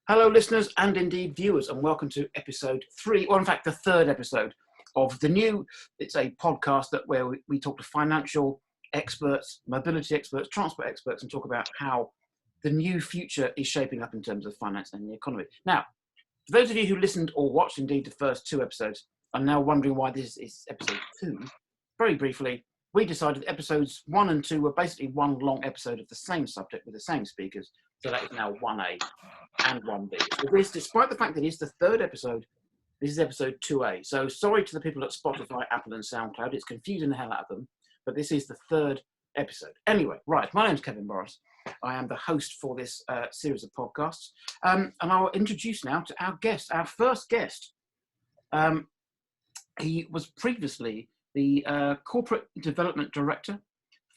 Hello, listeners and indeed viewers, and welcome to episode 3, or in fact, the third episode of the new. It's a podcast where we talk to financial experts, mobility experts, transport experts, and talk about how the new future is shaping up in terms of finance and the economy. Now, for those of you who listened or watched indeed the first 2 episodes, are now wondering why this is episode 2. Very briefly, we decided episodes 1 and 2 were basically one long episode of the same subject with the same speakers. So that is now 1A and 1B. So this, despite the fact that it's the third episode, this is episode 2A. So sorry to the people at Spotify, Apple and SoundCloud. It's confusing the hell out of them, but this is the third episode. Anyway, right, my name's Kevin Morris. I am the host for this series of podcasts. And I'll introduce now to our guest, our first guest. He was previously the Corporate Development Director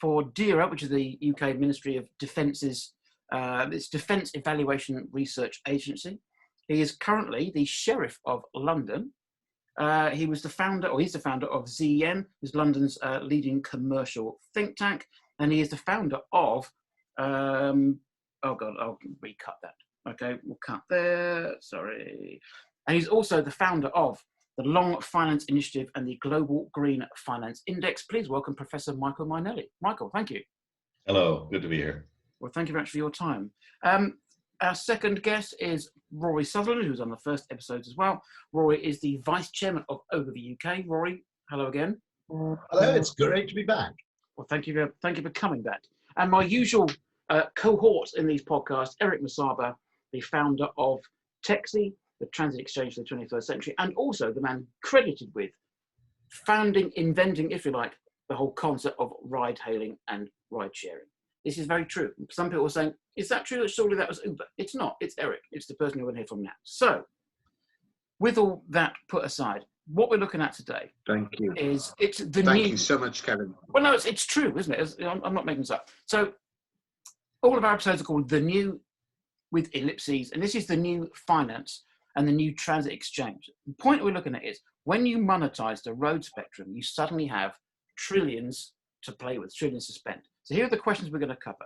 for DERA, which is the UK Ministry of Defence's it's Defence Evaluation Research Agency. He is currently the Sheriff of London. He was the founder, or he's the founder of ZEM, who's London's leading commercial think tank, and he is the founder of, oh God, I'll recut that. Okay, we'll cut there, sorry. And he's also the founder of the Long Finance Initiative and the Global Green Finance Index. Please welcome Professor Michael Mainelli. Michael, thank you. Hello, good to be here. Well, thank you very much for your time. Our second guest is Rory Sutherland, who's on the first episodes as well. Rory is the Vice Chairman of Overview UK. Rory, hello again. Hello, it's great to be back. Well, thank you for coming back. And my usual cohort in these podcasts, Eric Masaba, the founder of TEXI, the Transit Exchange for the 21st Century, and also the man credited with inventing, if you like, the whole concept of ride-hailing and ride-sharing. This is very true. Some people are saying, is that true? Surely that was Uber. It's not. It's Eric. It's the person you're going to hear from now. So, with all that put aside, what we're looking at today Thank you. is it's the Thank new... you so much, Kevin. Well, no, it's true, isn't it? I'm not making this up. So, all of our episodes are called The New with ellipses, and this is the new finance and the new transit exchange. The point we're looking at is when you monetize the road spectrum, you suddenly have trillions to play with, trillions to spend. So here are the questions we're going to cover.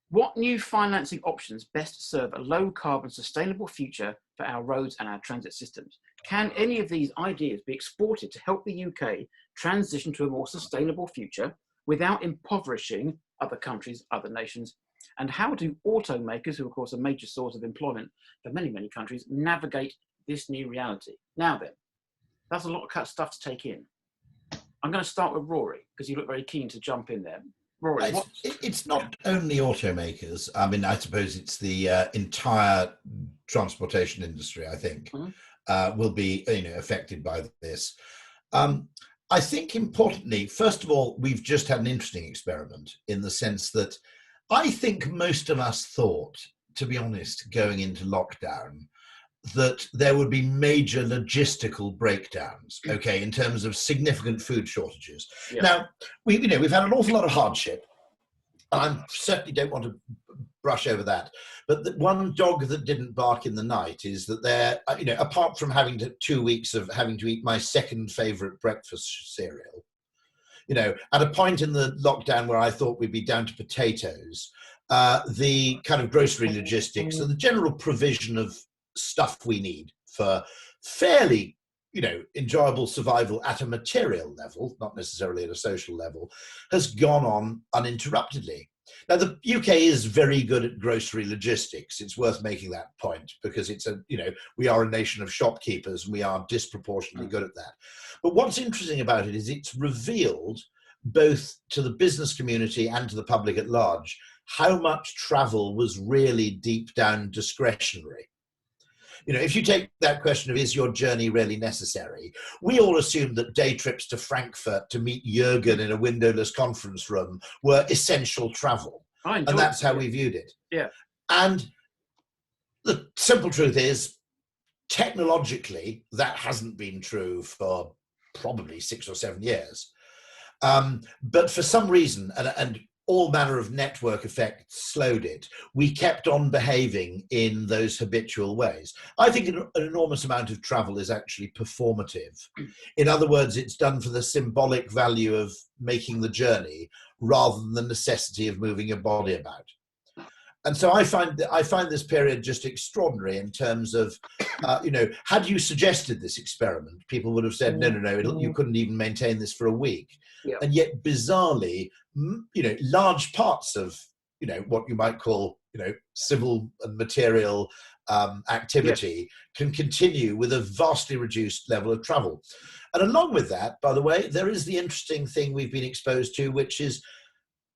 What new financing options best serve a low carbon sustainable future for our roads and our transit systems? Can any of these ideas be exported to help the UK transition to a more sustainable future without impoverishing other countries, other nations? And how do automakers, who of course are a major source of employment for many, many countries, navigate this new reality? Now then, that's a lot of stuff to take in. I'm going to start with Rory, because you look very keen to jump in there. Rory, it's not only automakers. I mean, I suppose it's the entire transportation industry, I think, will be affected by this. I think importantly, first of all, we've just had an interesting experiment in the sense that I think most of us thought, to be honest, going into lockdown, that there would be major logistical breakdowns, okay, in terms of significant food shortages. Yeah. Now, we've had an awful lot of hardship, and I certainly don't want to brush over that. But the one dog that didn't bark in the night is that there, apart from having 2 weeks of having to eat my second favorite breakfast cereal, at a point in the lockdown where I thought we'd be down to potatoes, the kind of grocery logistics and the general provision of stuff we need for fairly, enjoyable survival at a material level, not necessarily at a social level, has gone on uninterruptedly. Now, the UK is very good at grocery logistics. It's worth making that point because we are a nation of shopkeepers and we are disproportionately good at that. But what's interesting about it is it's revealed both to the business community and to the public at large how much travel was really deep down discretionary. If you take that question of is your journey really necessary, we all assumed that day trips to Frankfurt to meet Jürgen in a windowless conference room were essential travel. And that's how we viewed it. Yeah. And the simple truth is, technologically, that hasn't been true for probably 6 or 7 years. But for some reason, and all manner of network effects slowed it, we kept on behaving in those habitual ways. I think an enormous amount of travel is actually performative. In other words, it's done for the symbolic value of making the journey rather than the necessity of moving your body about. And so I find this period just extraordinary in terms of, had you suggested this experiment, people would have said, no, you couldn't even maintain this for a week. Yeah. And yet, bizarrely, large parts of, what you might call, civil and material activity can continue with a vastly reduced level of travel. And along with that, by the way, there is the interesting thing we've been exposed to, which is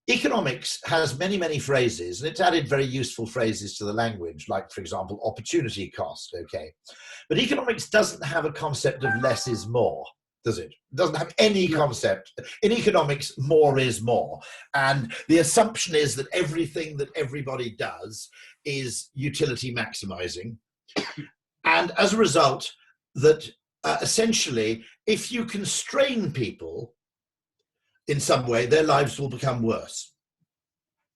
economics has many, many phrases, and it's added very useful phrases to the language, like, for example, opportunity cost, okay? But economics doesn't have a concept of less is more, does it? It doesn't have any concept. In economics, more is more. And the assumption is that everything that everybody does is utility maximizing. And as a result, that essentially, if you constrain people in some way, their lives will become worse.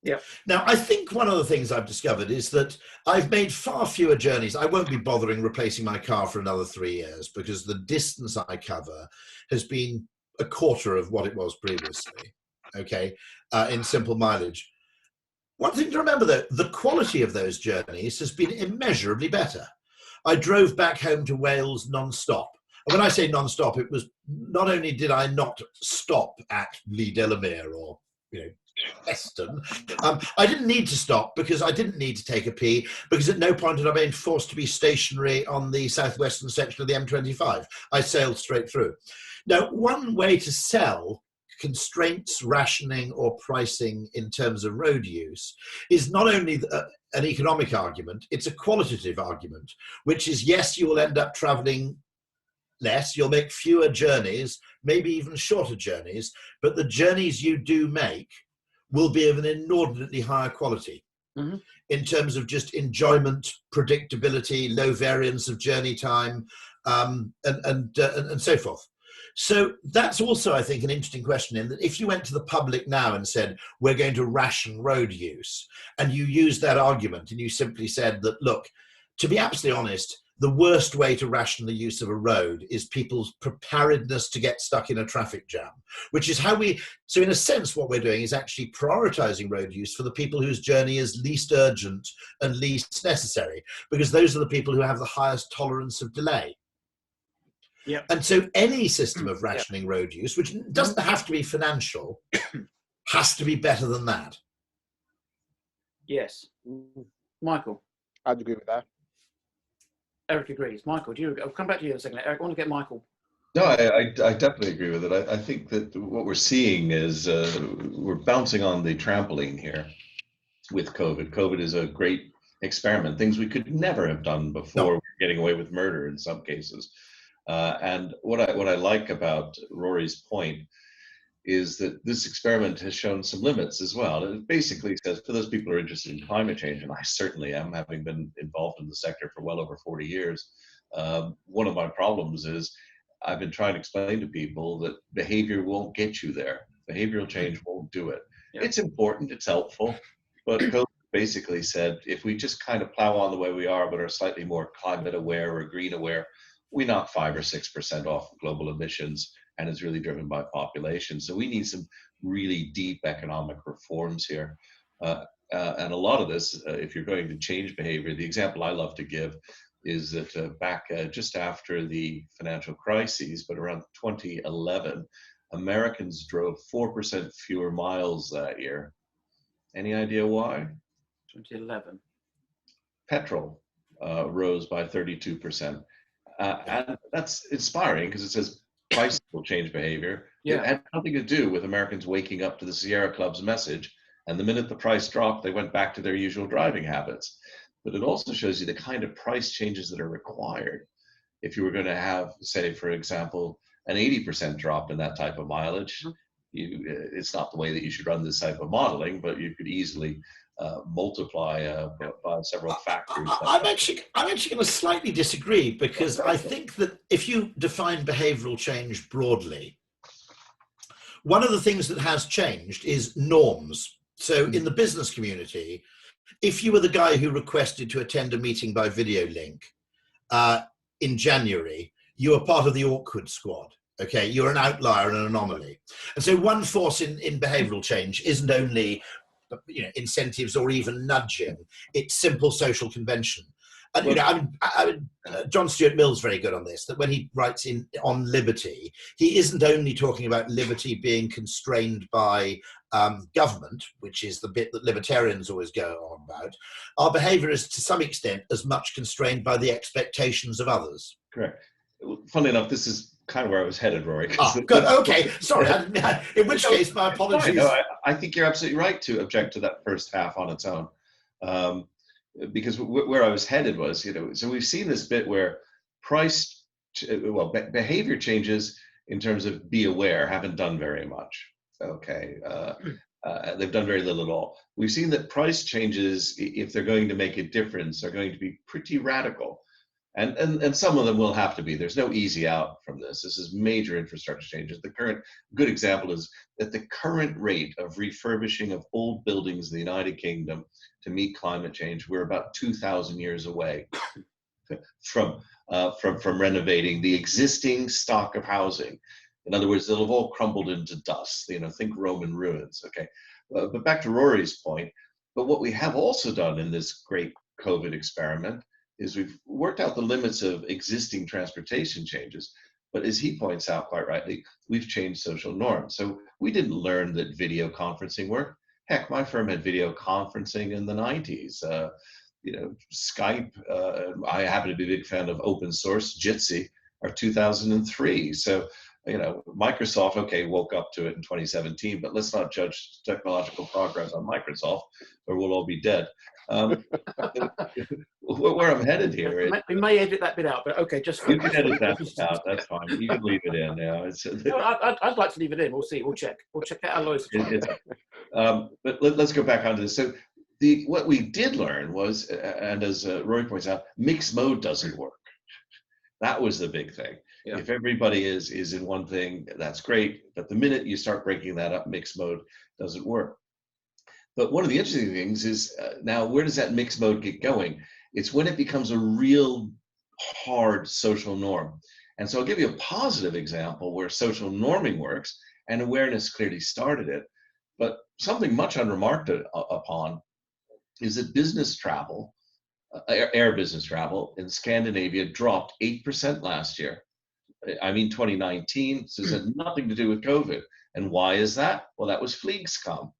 Yeah. Now, I think one of the things I've discovered is that I've made far fewer journeys. I won't be bothering replacing my car for another 3 years because the distance I cover has been a quarter of what it was previously, okay, in simple mileage. One thing to remember, though, the quality of those journeys has been immeasurably better. I drove back home to Wales non-stop. And when I say non-stop, it was not only did I not stop at Lee Delamere or, Heston, I didn't need to stop because I didn't need to take a pee, because at no point had I been forced to be stationary on the southwestern section of the M25. I sailed straight through. Now, one way to sell constraints, rationing, or pricing in terms of road use is not only an economic argument, it's a qualitative argument, which is, yes, you will end up traveling less, you'll make fewer journeys, maybe even shorter journeys, but the journeys you do make will be of an inordinately higher quality in terms of just enjoyment, predictability, low variance of journey time, and so forth. So that's also, I think, an interesting question, in that if you went to the public now and said, we're going to ration road use, and you used that argument and you simply said that, look, to be absolutely honest, the worst way to ration the use of a road is people's preparedness to get stuck in a traffic jam, which is how so in a sense, what we're doing is actually prioritizing road use for the people whose journey is least urgent and least necessary, because those are the people who have the highest tolerance of delay. Yep. And so any system of rationing road use, which doesn't have to be financial, has to be better than that. Yes. Michael? I'd agree with that. Eric agrees. Michael, I'll come back to you in a second. Eric, I want to get Michael. No, I definitely agree with it. I think that what we're seeing is we're bouncing on the trampoline here with COVID. COVID is a great experiment, things we could never have done before. We're getting away with murder in some cases. And what I like about Rory's point is that this experiment has shown some limits as well. It basically says, for those people who are interested in climate change, and I certainly am, having been involved in the sector for well over 40 years, one of my problems is I've been trying to explain to people that behavior won't get you there. Behavioral change won't do it. Yeah. It's important, it's helpful, but COVID basically said, if we just kind of plow on the way we are, but are slightly more climate aware or green aware, we knock 5 or 6% off global emissions, and it's really driven by population. So we need some really deep economic reforms here. And a lot of this, if you're going to change behavior, the example I love to give is that back just after the financial crises, but around 2011, Americans drove 4% fewer miles that year. Any idea why? 2011. Petrol rose by 32%. And that's inspiring because it says prices will change behavior. Yeah. It had nothing to do with Americans waking up to the Sierra Club's message. And the minute the price dropped, they went back to their usual driving habits. But it also shows you the kind of price changes that are required. If you were going to have, say, for example, an 80% drop in that type of mileage, it's not the way that you should run this type of modeling, but you could easily multiply by several factors. I'm actually going to slightly disagree, because I think that if you define behavioral change broadly, one of the things that has changed is norms. So in the business community, if you were the guy who requested to attend a meeting by video link in January, you are part of the awkward squad. Okay, you're an outlier and an anomaly. And so one force in behavioral change isn't only incentives or even nudging. It's simple social convention. And John Stuart Mill's very good on this, that when he writes on liberty, he isn't only talking about liberty being constrained by government, which is the bit that libertarians always go on about. Our behavior is to some extent as much constrained by the expectations of others. Correct. Funnily enough, this is kind of where I was headed, Rory. Good. Okay. Sorry. In which case, my apologies. No, I think you're absolutely right to object to that first half on its own. Because where I was headed was, so we've seen this bit where behavior changes in terms of be aware haven't done very much. Okay. They've done very little at all. We've seen that price changes, if they're going to make a difference, are going to be pretty radical. And some of them will have to be. There's no easy out from this. This is major infrastructure changes. The current good example is that the current rate of refurbishing of old buildings in the United Kingdom to meet climate change, we're about 2,000 years away from renovating the existing stock of housing. In other words, they'll have all crumbled into dust. Think Roman ruins. Okay, but back to Rory's point. But what we have also done in this great COVID experiment is we've worked out the limits of existing transportation changes. But as he points out quite rightly, we've changed social norms. So we didn't learn that video conferencing worked. Heck, my firm had video conferencing in the 90s. Skype, I happen to be a big fan of open source, Jitsi, are 2003. So, Microsoft, woke up to it in 2017, but let's not judge technological progress on Microsoft or we'll all be dead. Where I'm headed here is, we may edit that bit out, but okay, you can edit that bit out. That's fine. You can leave it in. I'd like to leave it in. We'll see. We'll check that out. But let's go back onto this. So what we did learn was, and as Rory points out, mixed mode doesn't work. That was the big thing. Yeah. If everybody is in one thing, that's great. But the minute you start breaking that up, mixed mode doesn't work. But one of the interesting things is now, where does that mixed mode get going? It's when it becomes a real hard social norm. And so I'll give you a positive example where social norming works, and awareness clearly started it. But something much unremarked upon is that business travel, air business travel in Scandinavia dropped 8% last year. 2019, so this had nothing to do with COVID. And why is that? Well, that was Flygsskam,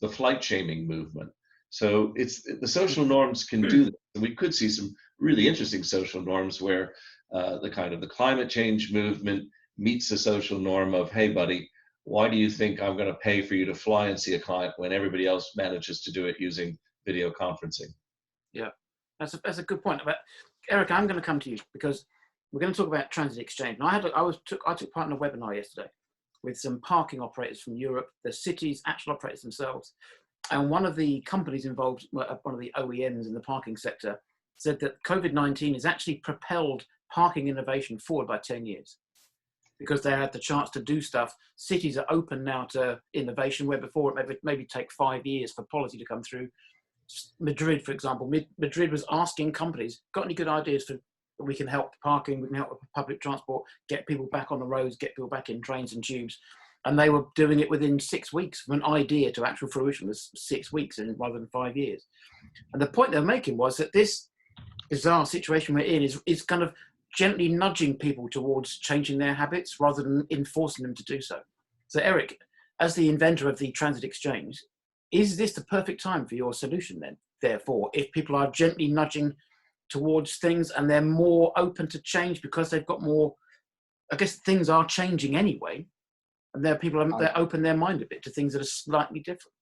the flight shaming movement. So it's the social norms can do this. And we could see some really interesting social norms where the climate change movement meets the social norm of, hey, buddy, why do you think I'm going to pay for you to fly and see a client when everybody else manages to do it using video conferencing? Yeah, that's a good point. But Eric, I'm going to come to you because we're going to talk about Transit Exchange. And I took part in a webinar yesterday with some parking operators from Europe, the city's actual operators themselves. And one of the companies involved, one of the OEMs in the parking sector, said that COVID-19 has actually propelled parking innovation forward by 10 years because they had the chance to do stuff. Cities are open now to innovation, where before it maybe take 5 years for policy to come through. Madrid, for example, Madrid was asking companies, got any good ideas for we can help parking, we can help with public transport, get people back on the roads, get people back in trains and tubes. And they were doing it within 6 weeks. From an idea to actual fruition was 6 weeks rather than 5 years. And the point they're making was that this bizarre situation we're in is kind of gently nudging people towards changing their habits rather than enforcing them to do so. So Eric, as the inventor of the Transit Exchange, is this the perfect time for your solution then? Therefore, if people are gently nudging towards things and they're more open to change because they've got more, I guess things are changing anyway, and there are people that open their mind a bit to things that are slightly different.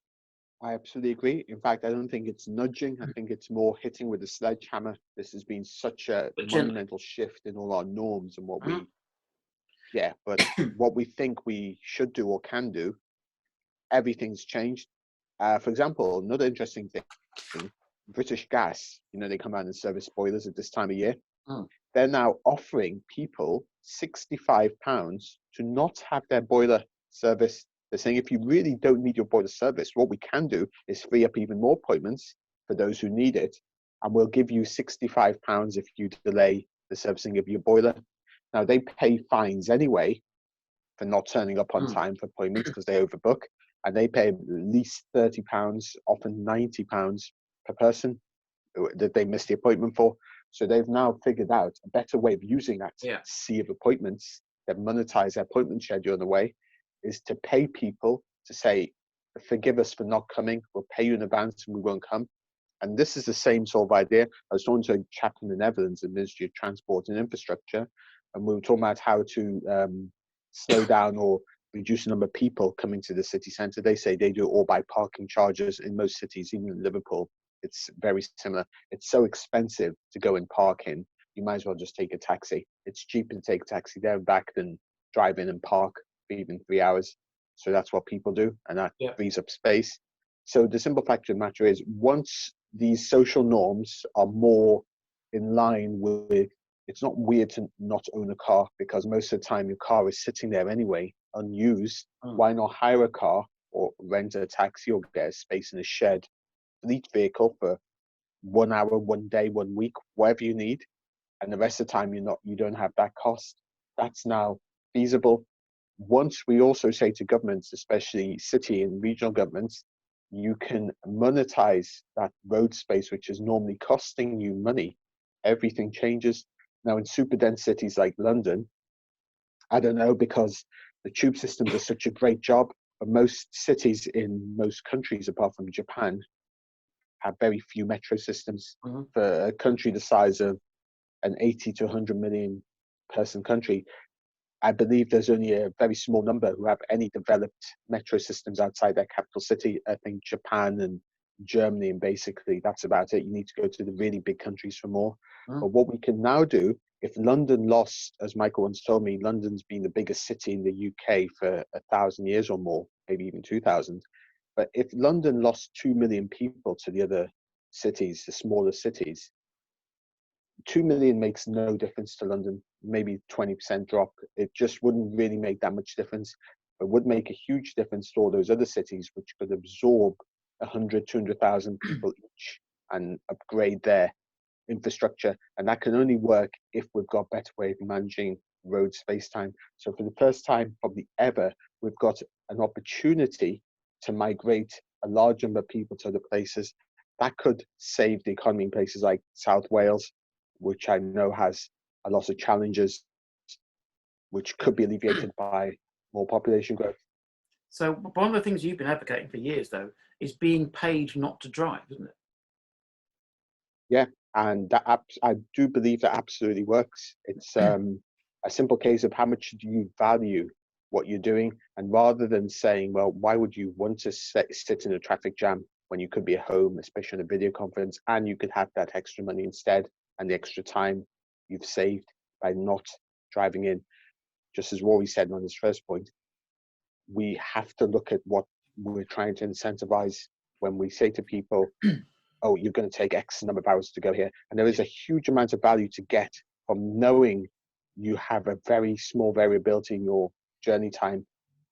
I absolutely agree. In fact, I don't think it's nudging. I think it's more hitting with a sledgehammer. This has been such a monumental shift in all our norms and what but what we think we should do or can do, everything's changed. For example, another interesting thing, British Gas, they come out and service boilers at this time of year. They're now offering people £65 to not have their boiler serviced. They're saying if you really don't need your boiler service, what we can do is free up even more appointments for those who need it, and we'll give you £65 if you delay the servicing of your boiler. Now, they pay fines anyway for not turning up on time for appointments because they overbook, and they pay at least £30, often £90 per person that they missed the appointment for. So they've now figured out a better way of using that sea of appointments that monetize their appointment schedule in a way, is to pay people to say, forgive us for not coming, we'll pay you in advance and we won't come. And this is the same sort of idea. I was talking to a chap in the Netherlands, the Ministry of Transport and Infrastructure, and we were talking about how to slow down or reduce the number of people coming to the city centre. They say they do it all by parking charges in most cities, even in Liverpool. It's very similar. It's so expensive to go and park in, you might as well just take a taxi. It's cheaper to take a taxi there and back than drive in and park for even 3 hours. So that's what people do, and that frees up space. So the simple fact of the matter is, once these social norms are more in line with, it's not weird to not own a car, because most of the time your car is sitting there anyway, unused. Why not hire a car or rent a taxi or get a space in a shed, fleet vehicle for 1 hour, 1 day, 1 week, whatever you need, and the rest of the time you don't have that cost. That's now feasible. Once we also say to governments, especially city and regional governments, you can monetize that road space, which is normally costing you money, everything changes. Now in super dense cities like London, I don't know, because the tube system does such a great job, but most cities in most countries, apart from Japan, have very few metro systems. For a country the size of an 80 to 100 million person country, I believe there's only a very small number who have any developed metro systems outside their capital city. I think Japan and Germany, and basically that's about it. You need to go to the really big countries for more. But what we can now do, if London lost, as Michael once told me, London's been the biggest city in the UK for 1,000 years or more, maybe even 2,000. But if London lost 2 million people to the other cities, the smaller cities, 2 million makes no difference to London, maybe 20% drop. It just wouldn't really make that much difference. It would make a huge difference to all those other cities, which could absorb 100, 200,000 people each and upgrade their infrastructure. And that can only work if we've got better way of managing road space time. So for the first time probably ever, we've got an opportunity to migrate a large number of people to other places. That could save the economy in places like South Wales, which I know has a lot of challenges, which could be alleviated by more population growth. So one of the things you've been advocating for years, though, is being paid not to drive, isn't it? Yeah, and that I do believe that absolutely works. It's a simple case of how much do you value what you're doing, and rather than saying, well, why would you want to sit in a traffic jam when you could be at home, especially on a video conference, and you could have that extra money instead, and the extra time you've saved by not driving in. Just as Rory said on his first point, we have to look at what we're trying to incentivize when we say to people, oh, you're going to take X number of hours to go here. And there is a huge amount of value to get from knowing you have a very small variability in your journey time.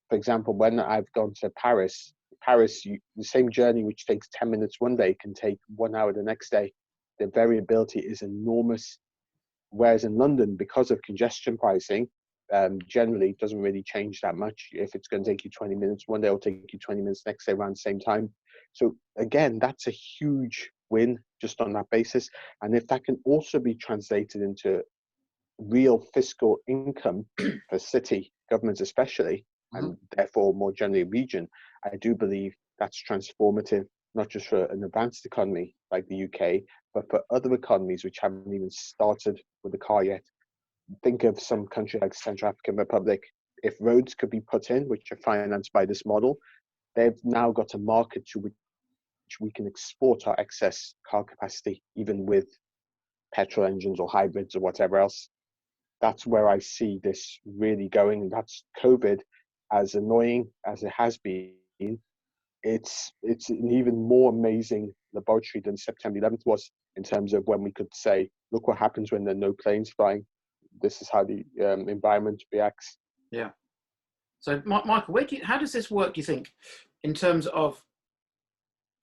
For example, when I've gone to Paris, the same journey which takes 10 minutes one day can take 1 hour the next day. The variability is enormous. Whereas in London, because of congestion pricing, generally doesn't really change that much. If it's going to take you 20 minutes one day, it'll take you 20 minutes next day around the same time. So again, that's a huge win just on that basis. And if that can also be translated into real fiscal income for city governments especially, and therefore more generally region, I do believe that's transformative, not just for an advanced economy like the UK, but for other economies which haven't even started with a car yet. Think of some country like Central African Republic. If roads could be put in, which are financed by this model, they've now got a market to which we can export our excess car capacity, even with petrol engines or hybrids or whatever else. That's where I see this really going. And that's COVID, as annoying as it has been. It's an even more amazing laboratory than September 11th was, in terms of when we could say, look what happens when there are no planes flying. This is how the environment reacts. Yeah. So, Michael, how does this work, do you think, in terms of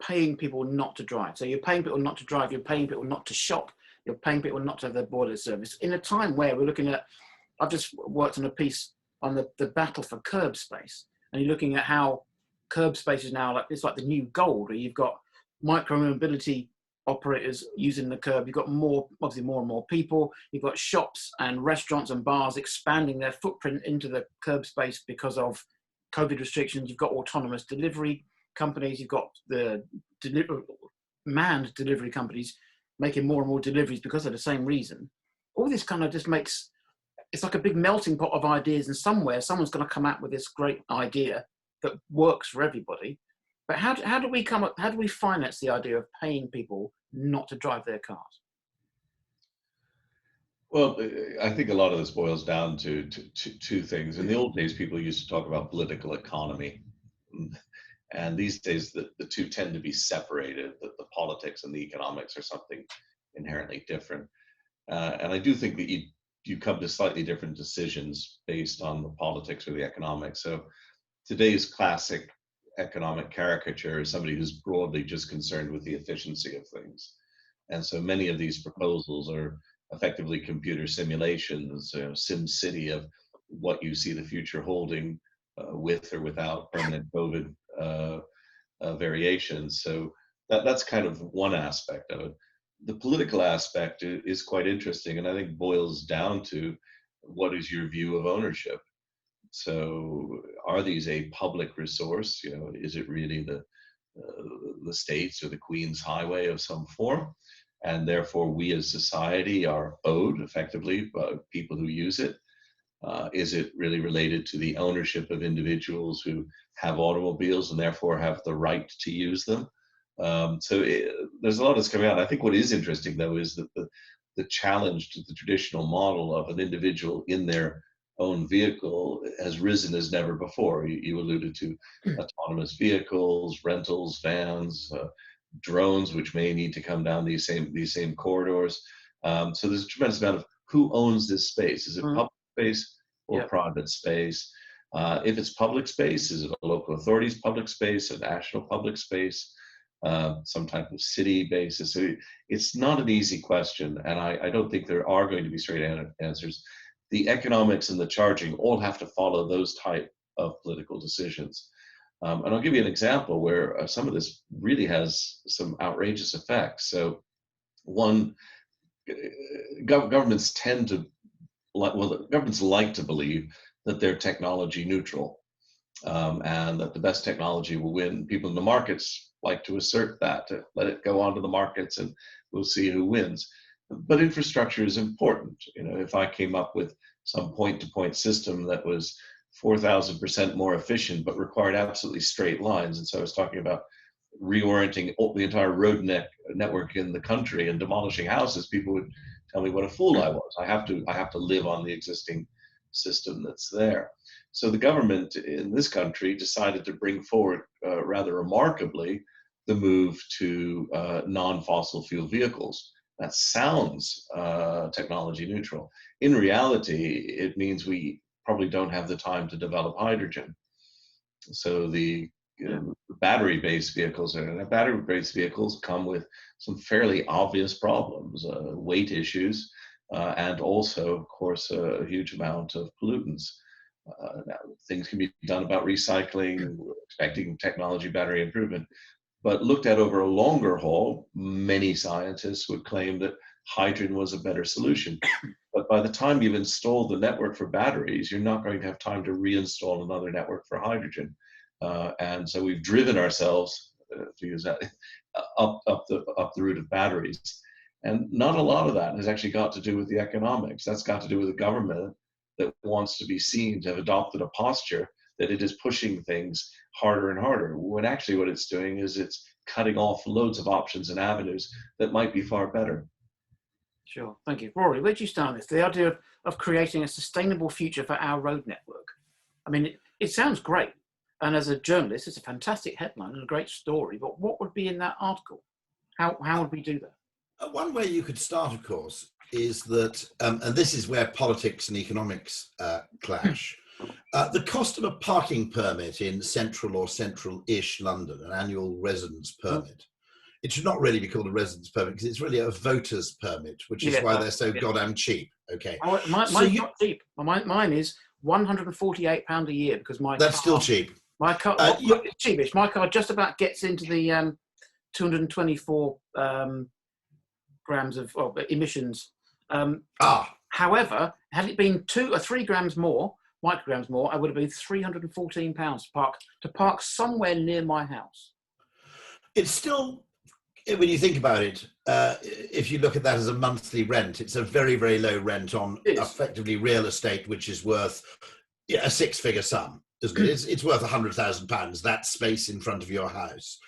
paying people not to drive? So you're paying people not to drive, you're paying people not to shop, you're paying people not to have their boiler service. In a time where we're looking at, I've just worked on a piece on the battle for curb space, and you're looking at how curb spaces now, like it's like the new gold, where you've got micro mobility operators using the curb. You've got obviously more and more people. You've got shops and restaurants and bars expanding their footprint into the curb space because of COVID restrictions. You've got autonomous delivery companies. You've got the manned delivery companies making more and more deliveries because of the same reason. All this kind of just makes, it's like a big melting pot of ideas, and somewhere someone's going to come out with this great idea that works for everybody. But how do we finance the idea of paying people not to drive their cars? Well, I think a lot of this boils down to two things. In the old days, people used to talk about political economy. And these days, the two tend to be separated, that the politics and the economics are something inherently different. And I do think that you come to slightly different decisions based on the politics or the economics. So today's classic economic caricature is somebody who's broadly just concerned with the efficiency of things. And so many of these proposals are effectively computer simulations, SimCity of what you see the future holding with or without permanent COVID variations. So that's kind of one aspect of it. The political aspect is quite interesting, and I think boils down to what is your view of ownership? So are these a public resource? Is it really the states or the Queen's highway of some form? And therefore we as society are owed effectively by people who use it. Is it really related to the ownership of individuals who have automobiles and therefore have the right to use them? There's a lot that's coming out. I think what is interesting though is that the challenge to the traditional model of an individual in their own vehicle has risen as never before. You alluded to autonomous vehicles, rentals, vans, drones, which may need to come down these same corridors. So there's a tremendous amount of who owns this space. Is it public space or private space? If it's public space, is it a local authority's public space, a national public space, some type of city basis? So it's not an easy question, and I don't think there are going to be straight answers. The economics and the charging all have to follow those type of political decisions. And I'll give you an example where some of this really has some outrageous effects. So one, governments governments like to believe that they're technology neutral, and that the best technology will win. People in the markets like to assert that, to let it go onto the markets and we'll see who wins. But infrastructure is important. If I came up with some point-to-point system that was 4,000% more efficient, but required absolutely straight lines. And so I was talking about reorienting the entire road network in the country and demolishing houses. People would tell me what a fool I was. I have to live on the existing system that's there. So the government in this country decided to bring forward, rather remarkably, the move to non-fossil fuel vehicles. That sounds technology neutral. In reality, it means we probably don't have the time to develop hydrogen. So the battery-based vehicles come with some fairly obvious problems, weight issues, and also, of course, a huge amount of pollutants. Now, things can be done about recycling, expecting technology battery improvement. But looked at over a longer haul, many scientists would claim that hydrogen was a better solution. But by the time you've installed the network for batteries, you're not going to have time to reinstall another network for hydrogen. And so we've driven ourselves, to use that, up the route of batteries. And not a lot of that has actually got to do with the economics. That's got to do with a government that wants to be seen to have adopted a posture that it is pushing things harder and harder, when actually what it's doing is it's cutting off loads of options and avenues that might be far better. Sure, thank you. Rory, where do you start this? The idea of creating a sustainable future for our road network. I mean, it sounds great. And as a journalist, it's a fantastic headline and a great story, but what would be in that article? How would we do that? One way you could start, of course, is that, and this is where politics and economics clash. The cost of a parking permit in central or central-ish London, an annual residence permit, it should not really be called a residence permit because it's really a voter's permit, which is why they're so goddamn cheap. Okay, mine's not cheap. Mine is £148 a year because that's still cheap. My car, it's cheapish. My car just about gets into the 224 grams of emissions. However, had it been 2 or 3 grams more, micrograms more, I would have been £314 to park somewhere near my house. It's still, when you think about it, if you look at that as a monthly rent, it's a very, very low rent on effectively real estate, which is worth a 6-figure sum, isn't it? It's worth £100,000, that space in front of your house.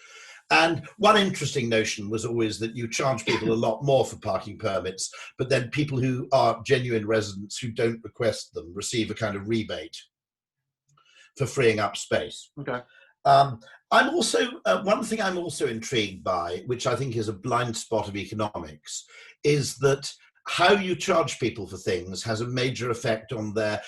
And one interesting notion was always that you charge people a lot more for parking permits, but then people who are genuine residents who don't request them receive a kind of rebate for freeing up space. Okay. I'm also, one thing I'm also intrigued by, which I think is a blind spot of economics, is that how you charge people for things has a major effect on the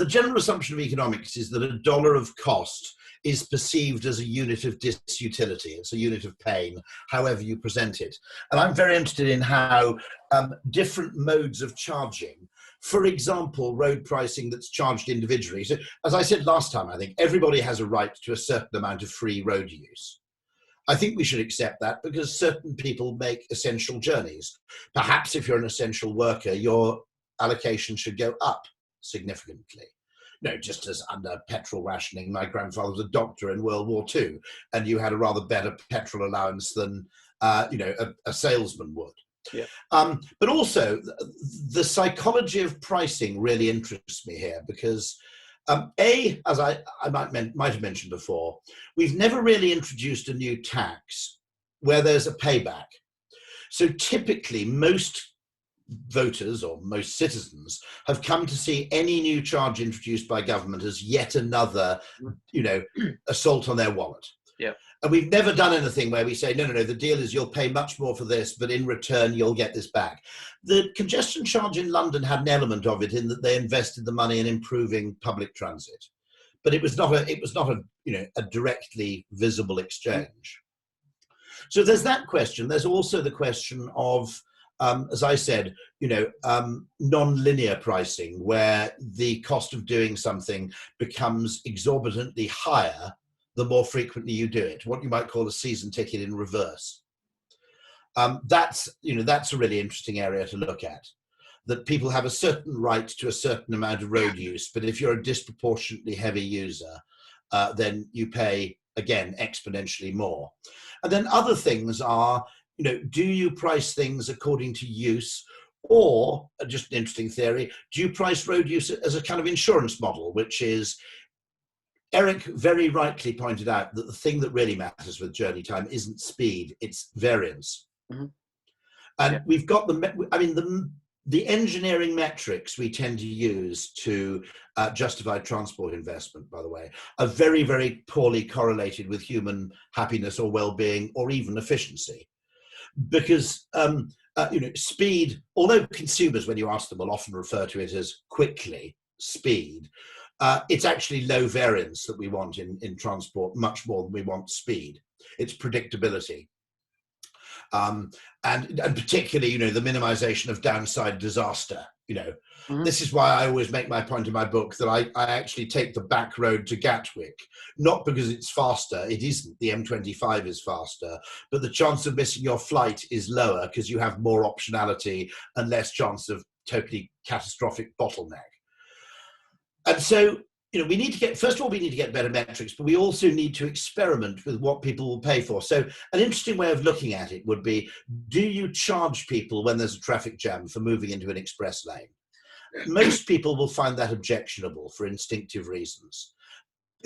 general assumption of economics is that a dollar of cost is perceived as a unit of disutility. It's a unit of pain, however you present it. And I'm very interested in how different modes of charging, for example, road pricing that's charged individually. So as I said last time, I think everybody has a right to a certain amount of free road use. I think we should accept that because certain people make essential journeys. Perhaps if you're an essential worker, your allocation should go up significantly. No, just as under petrol rationing, my grandfather was a doctor in World War II, and you had a rather better petrol allowance than a salesman would. Yeah. But also, the psychology of pricing really interests me here because, as I might have mentioned before, we've never really introduced a new tax where there's a payback. So typically, most voters or most citizens have come to see any new charge introduced by government as yet another, assault on their wallet. Yeah. And we've never done anything where we say, no, the deal is you'll pay much more for this, but in return, you'll get this back. The congestion charge in London had an element of it in that they invested the money in improving public transit, but it was not a directly visible exchange. So there's that question. There's also the question of, as I said, non-linear pricing, where the cost of doing something becomes exorbitantly higher the more frequently you do it, what you might call a season ticket in reverse. That's a really interesting area to look at, that people have a certain right to a certain amount of road use, but if you're a disproportionately heavy user, then you pay, again, exponentially more. And then other things are, do you price things according to use, or, just an interesting theory, do you price road use as a kind of insurance model, which is, Eric very rightly pointed out that the thing that really matters with journey time isn't speed, it's variance. Mm-hmm. And we've got the engineering metrics we tend to use to justify transport investment, by the way, are very, very poorly correlated with human happiness or well-being or even efficiency. Because speed, although consumers, when you ask them, will often refer to it as quickly, speed, it's actually low variance that we want in transport, much more than we want speed. It's predictability. And particularly, the minimization of downside disaster. Mm-hmm. This is why I always make my point in my book that I actually take the back road to Gatwick, not because it's faster. It isn't. The M25 is faster, but the chance of missing your flight is lower because you have more optionality and less chance of totally catastrophic bottleneck. And so, we need to get better metrics, but we also need to experiment with what people will pay for. So an interesting way of looking at it would be, do you charge people when there's a traffic jam for moving into an express lane? Most people will find that objectionable for instinctive reasons.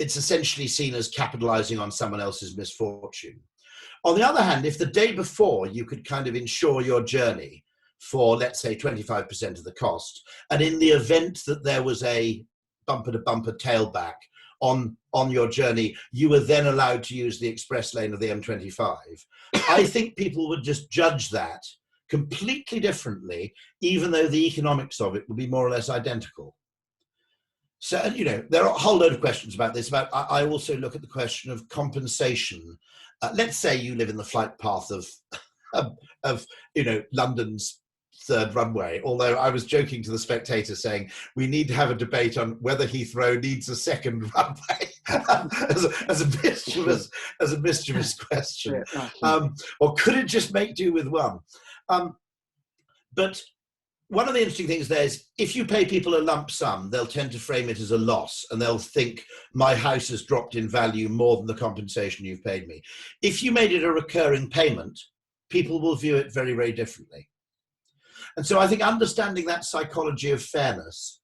It's essentially seen as capitalizing on someone else's misfortune. On the other hand, if the day before you could kind of insure your journey for, let's say, 25% of the cost, and in the event that there was a bumper-to-bumper tailback on your journey, you were then allowed to use the express lane of the M25. I think people would just judge that completely differently, even though the economics of it would be more or less identical. So, there are a whole load of questions about this. I also look at the question of compensation. Let's say you live in the flight path of London's third runway, although I was joking to the spectator saying we need to have a debate on whether Heathrow needs a second runway as a mischievous question. Or could it just make do with one? But one of the interesting things there is if you pay people a lump sum, they'll tend to frame it as a loss and they'll think my house has dropped in value more than the compensation you've paid me. If you made it a recurring payment, people will view it very, very differently. And so I think understanding that psychology of fairness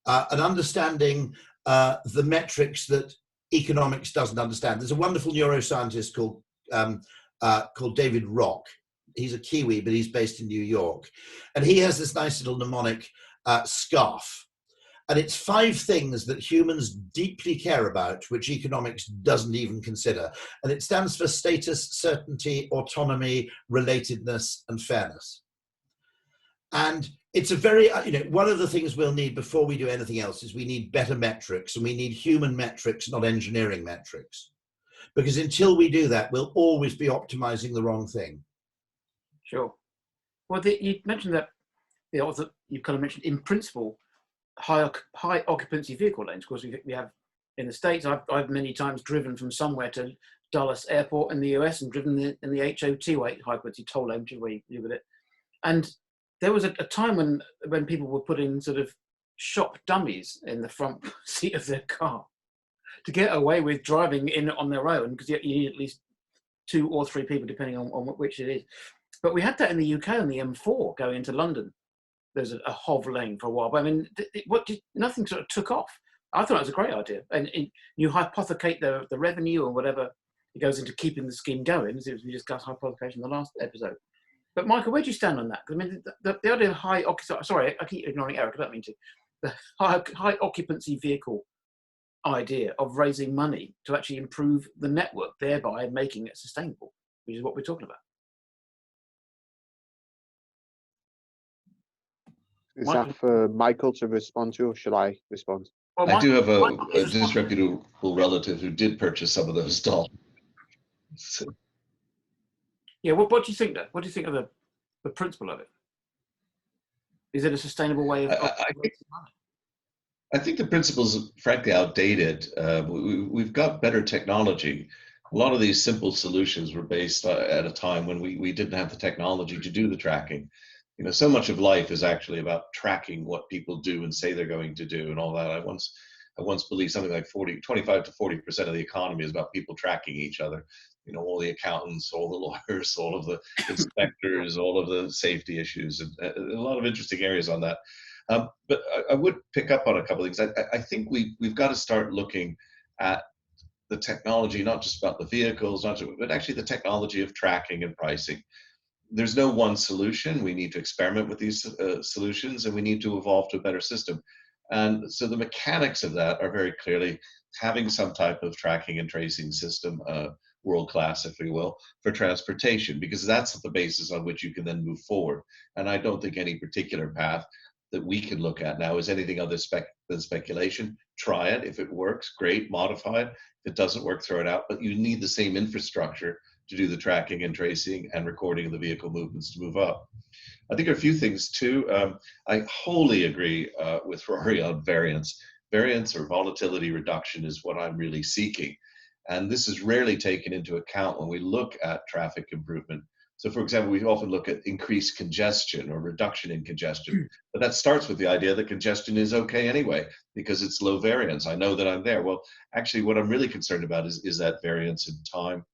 and understanding the metrics that economics doesn't understand. There's a wonderful neuroscientist called David Rock. He's a Kiwi, but he's based in New York. And he has this nice little mnemonic SCARF. And it's 5 things that humans deeply care about, which economics doesn't even consider. And it stands for status, certainty, autonomy, relatedness, and fairness. And it's a very, one of the things we'll need before we do anything else is we need better metrics, and we need human metrics, not engineering metrics. Because until we do that, we'll always be optimizing the wrong thing. Sure. Well, you mentioned that, you kind of mentioned in principle, high occupancy vehicle lanes. Of course, we have in the States, I've many times driven from somewhere to Dulles Airport in the US and driven in the HOT high occupancy toll lane, which is where you live with it. And there was a time when people were putting sort of shop dummies in the front seat of their car to get away with driving in on their own, because you need at least 2 or 3 people, depending on which it is. But we had that in the UK on the M4 going into London. There's a HOV lane for a while, but I mean, nothing sort of took off. I thought it was a great idea, and you hypothecate the revenue or whatever it goes into keeping the scheme going, as we discussed hypothecation in the last episode. But Michael, where do you stand on that? I mean, the idea of high occupancy. Sorry, I keep ignoring Eric. I don't mean to. The high occupancy vehicle idea of raising money to actually improve the network, thereby making it sustainable, which is what we're talking about. Is that for Michael to respond to, or should I respond? Well, I do have a disreputable relative who did purchase some of those dolls. So. Yeah, what do you think, though? What do you think of the principle of it? Is it a sustainable way of raising money? I think the principle's frankly outdated. We've got better technology. A lot of these simple solutions were based at a time when we didn't have the technology to do the tracking. So much of life is actually about tracking what people do and say they're going to do and all that. I once believed something like 25 to 40% of the economy is about people tracking each other. All the accountants, all the lawyers, all of the inspectors, all of the safety issues, and a lot of interesting areas on that. But I would pick up on a couple of things. I think we've got to start looking at the technology, not just about the vehicles, but actually the technology of tracking and pricing. There's no one solution. We need to experiment with these solutions, and we need to evolve to a better system. And so the mechanics of that are very clearly having some type of tracking and tracing system, world-class, if we will, for transportation, because that's the basis on which you can then move forward. And I don't think any particular path that we can look at now is anything other than speculation. Try it. If it works, great, modify it. If it doesn't work, throw it out. But you need the same infrastructure to do the tracking and tracing and recording of the vehicle movements to move up. I think there are a few things too. I wholly agree with Rory on variance. Variance or volatility reduction is what I'm really seeking. And this is rarely taken into account when we look at traffic improvement. So for example, we often look at increased congestion or reduction in congestion, but that starts with the idea that congestion is okay anyway, because it's low variance. I know that I'm there. Well, actually what I'm really concerned about is that variance in time.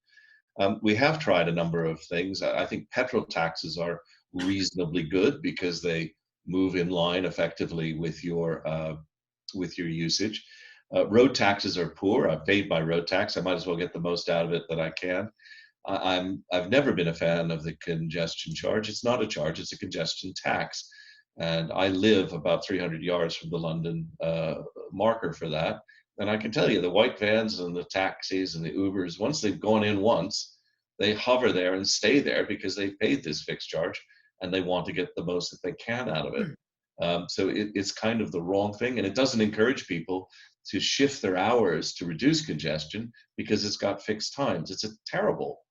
We have tried a number of things. I think petrol taxes are reasonably good because they move in line effectively with your usage. Road taxes are poor. I've paid my road tax. I might as well get the most out of it that I can. I've never been a fan of the congestion charge. It's not a charge, it's a congestion tax. And I live about 300 yards from the London marker for that. And I can tell you the white vans and the taxis and the Ubers, once they've gone in once, they hover there and stay there because they've paid this fixed charge and they want to get the most that they can out of it. So it's kind of the wrong thing. And it doesn't encourage people to shift their hours to reduce congestion because it's got fixed times. It's a terrible,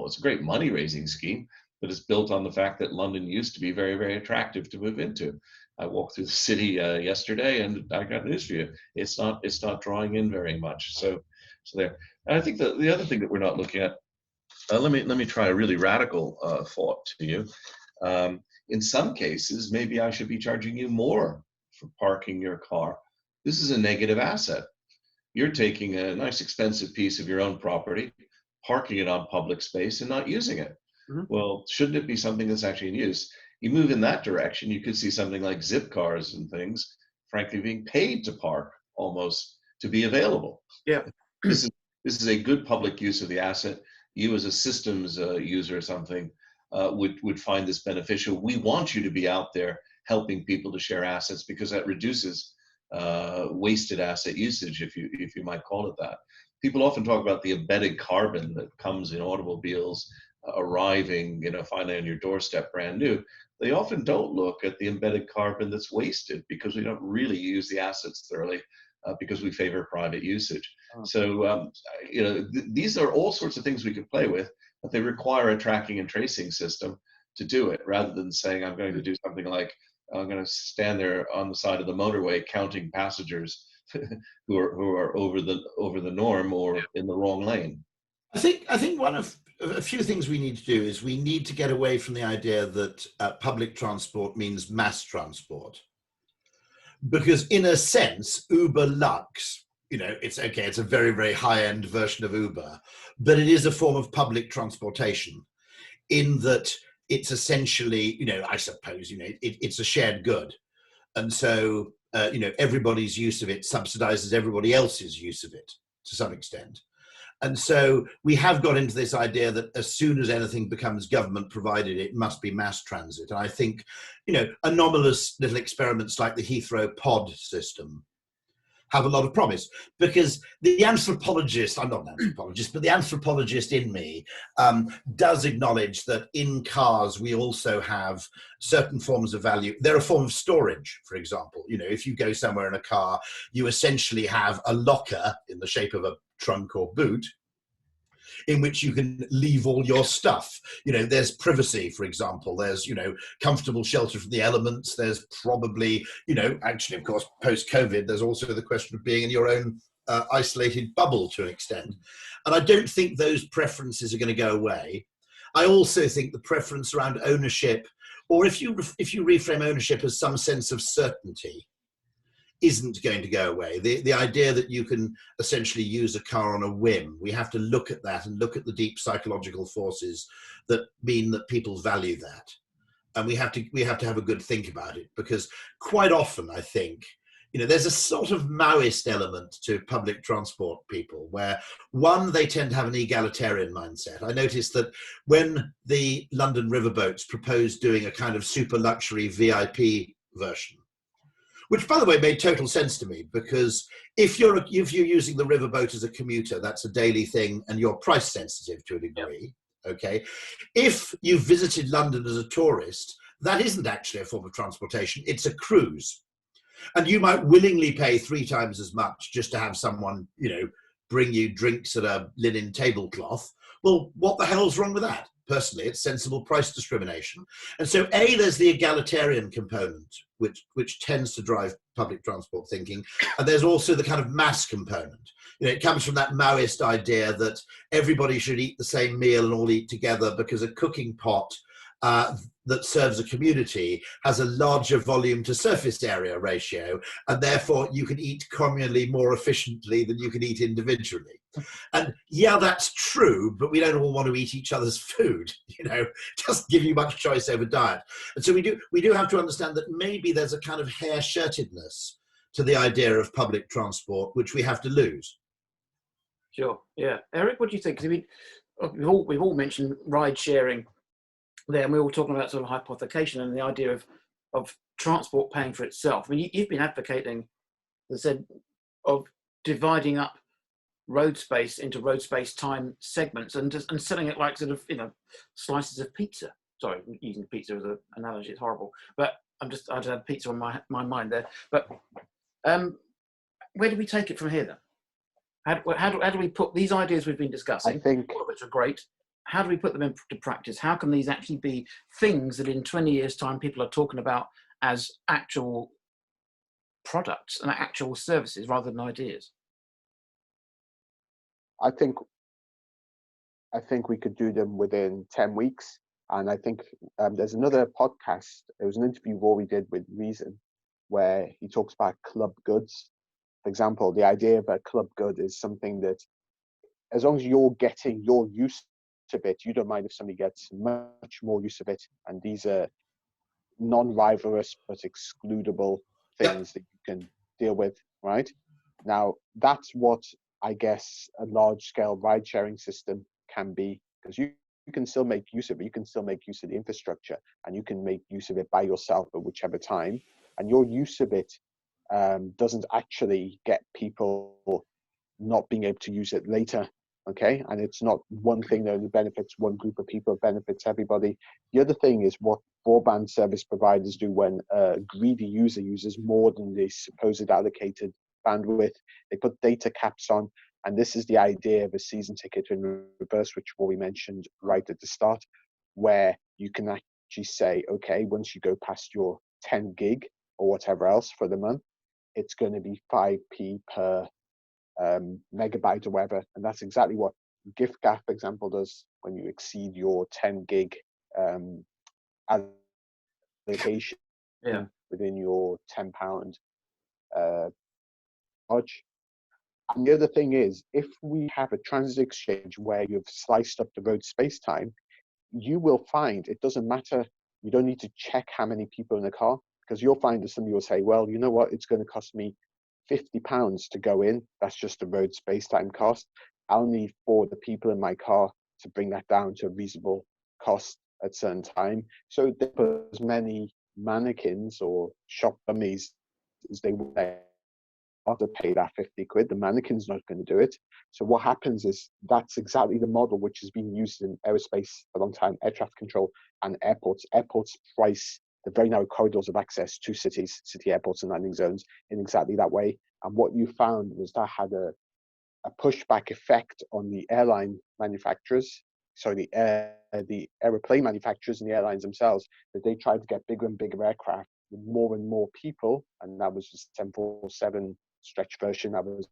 it's a great money raising scheme, but it's built on the fact that London used to be very, very attractive to move into. I walked through the city yesterday, and I got news for you. It's not drawing in very much. So there. And I think the other thing that we're not looking at. Let me try a really radical thought to you. In some cases, maybe I should be charging you more for parking your car. This is a negative asset. You're taking a nice expensive piece of your own property, parking it on public space and not using it. Mm-hmm. Well, shouldn't it be something that's actually in use? You move in that direction, you could see something like zip cars and things, frankly, being paid to park almost to be available. Yeah. This is a good public use of the asset. You as a systems user or something would find this beneficial. We want you to be out there helping people to share assets, because that reduces wasted asset usage, if you might call it that. People often talk about the embedded carbon that comes in automobiles arriving, finally on your doorstep brand new. They often don't look at the embedded carbon that's wasted, because we don't really use the assets thoroughly, because we favor private usage. Oh. So, these are all sorts of things we could play with, but they require a tracking and tracing system to do it, rather than saying, I'm going to do something like, I'm going to stand there on the side of the motorway counting passengers who are over the norm or in the wrong lane. I think one of a few things we need to do is we need to get away from the idea that public transport means mass transport. Because in a sense, Uber Lux, it's okay, it's a very, very high-end version of Uber, but it is a form of public transportation in that it's essentially, I suppose, it's a shared good. And so, everybody's use of it subsidizes everybody else's use of it to some extent. And so we have got into this idea that as soon as anything becomes government provided, it must be mass transit. And I think, anomalous little experiments like the Heathrow pod system have a lot of promise, because the anthropologist, I'm not an anthropologist, but the anthropologist in me does acknowledge that in cars, we also have certain forms of value. They're a form of storage, for example. If you go somewhere in a car, you essentially have a locker in the shape of a trunk or boot in which you can leave all your stuff. There's privacy, for example. There's, comfortable shelter from the elements. There's probably, actually, of course, post-COVID, there's also the question of being in your own isolated bubble to an extent. And I don't think those preferences are going to go away. I also think the preference around ownership, or if you reframe ownership as some sense of certainty, isn't going to go away. The idea that you can essentially use a car on a whim, we have to look at that and look at the deep psychological forces that mean that people value that. And we have to have a good think about it, because quite often I think, there's a sort of Maoist element to public transport people where, one, they tend to have an egalitarian mindset. I noticed that when the London riverboats proposed doing a kind of super luxury VIP version, which, by the way, made total sense to me, because if you're using the riverboat as a commuter, that's a daily thing, and you're price sensitive to a degree. Okay, if you visited London as a tourist, that isn't actually a form of transportation; it's a cruise, and you might willingly pay 3 times as much just to have someone, bring you drinks at a linen tablecloth. Well, what the hell's wrong with that? Personally, it's sensible price discrimination. And so, there's the egalitarian component, which tends to drive public transport thinking. And there's also the kind of mass component. It comes from that Maoist idea that everybody should eat the same meal and all eat together, because a cooking pot that serves a community has a larger volume to surface area ratio, and therefore you can eat communally more efficiently than you can eat individually. And yeah, that's true, but we don't all want to eat each other's food. It doesn't give you much choice over diet. And so we do have to understand that maybe there's a kind of hair-shirtedness to the idea of public transport, which we have to lose. Sure. Yeah. Eric, what do you think? Because we've all mentioned ride sharing there, and we're all talking about sort of hypothecation and the idea of transport paying for itself. I mean, you've been advocating, as I said, of dividing up road space into road space time segments and selling it like sort of, slices of pizza. Sorry, using pizza as an analogy, it's horrible. But I just had pizza on my mind there. But where do we take it from here then? How do we put these ideas we've been discussing, I think, all of which are great, how do we put them into practice? How can these actually be things that in 20 years' time people are talking about as actual products and actual services rather than ideas? I think we could do them within 10 weeks. And I think there's another podcast. It was an interview Rory did with Reason, where he talks about club goods. For example, the idea of a club good is something that, as long as you're getting your use of it, you don't mind if somebody gets much more use of it. And these are non-rivalrous but excludable things that you can deal with, right? Now, that's what I guess a large-scale ride-sharing system can be, because you can still make use of it. You can still make use of the infrastructure, and you can make use of it by yourself at whichever time. And your use of it doesn't actually get people not being able to use it later, okay? And it's not one thing that only benefits one group of people, it benefits everybody. The other thing is what broadband service providers do when a greedy user uses more than the supposed allocated bandwidth. They put data caps on, and this is the idea of a season ticket in reverse, which we mentioned right at the start, where you can actually say, okay, once you go past your 10 gig or whatever else for the month, it's going to be 5p per megabyte or whatever. And that's exactly what giffgaff, for example, does when you exceed your 10 gig allocation within your £10 charge. And the other thing is, if we have a transit exchange where you've sliced up the road space time, you will find it doesn't matter. You don't need to check how many people in the car, because you'll find that somebody will say, well, you know what, it's going to cost me £50 to go in. That's just the road space time cost. I'll need 4 of the people in my car to bring that down to a reasonable cost at a certain time. So they put as many mannequins or shop dummies as they would to pay that 50 quid. The mannequin's not going to do it. So what happens is that's exactly the model which has been used in aerospace for a long time, air traffic control and airports. Airports price the very narrow corridors of access to cities, city airports and landing zones in exactly that way. And what you found was that had a pushback effect on the airline manufacturers, the aeroplane manufacturers and the airlines themselves, that they tried to get bigger and bigger aircraft with more and more people. And that was the 747 stretch version, that was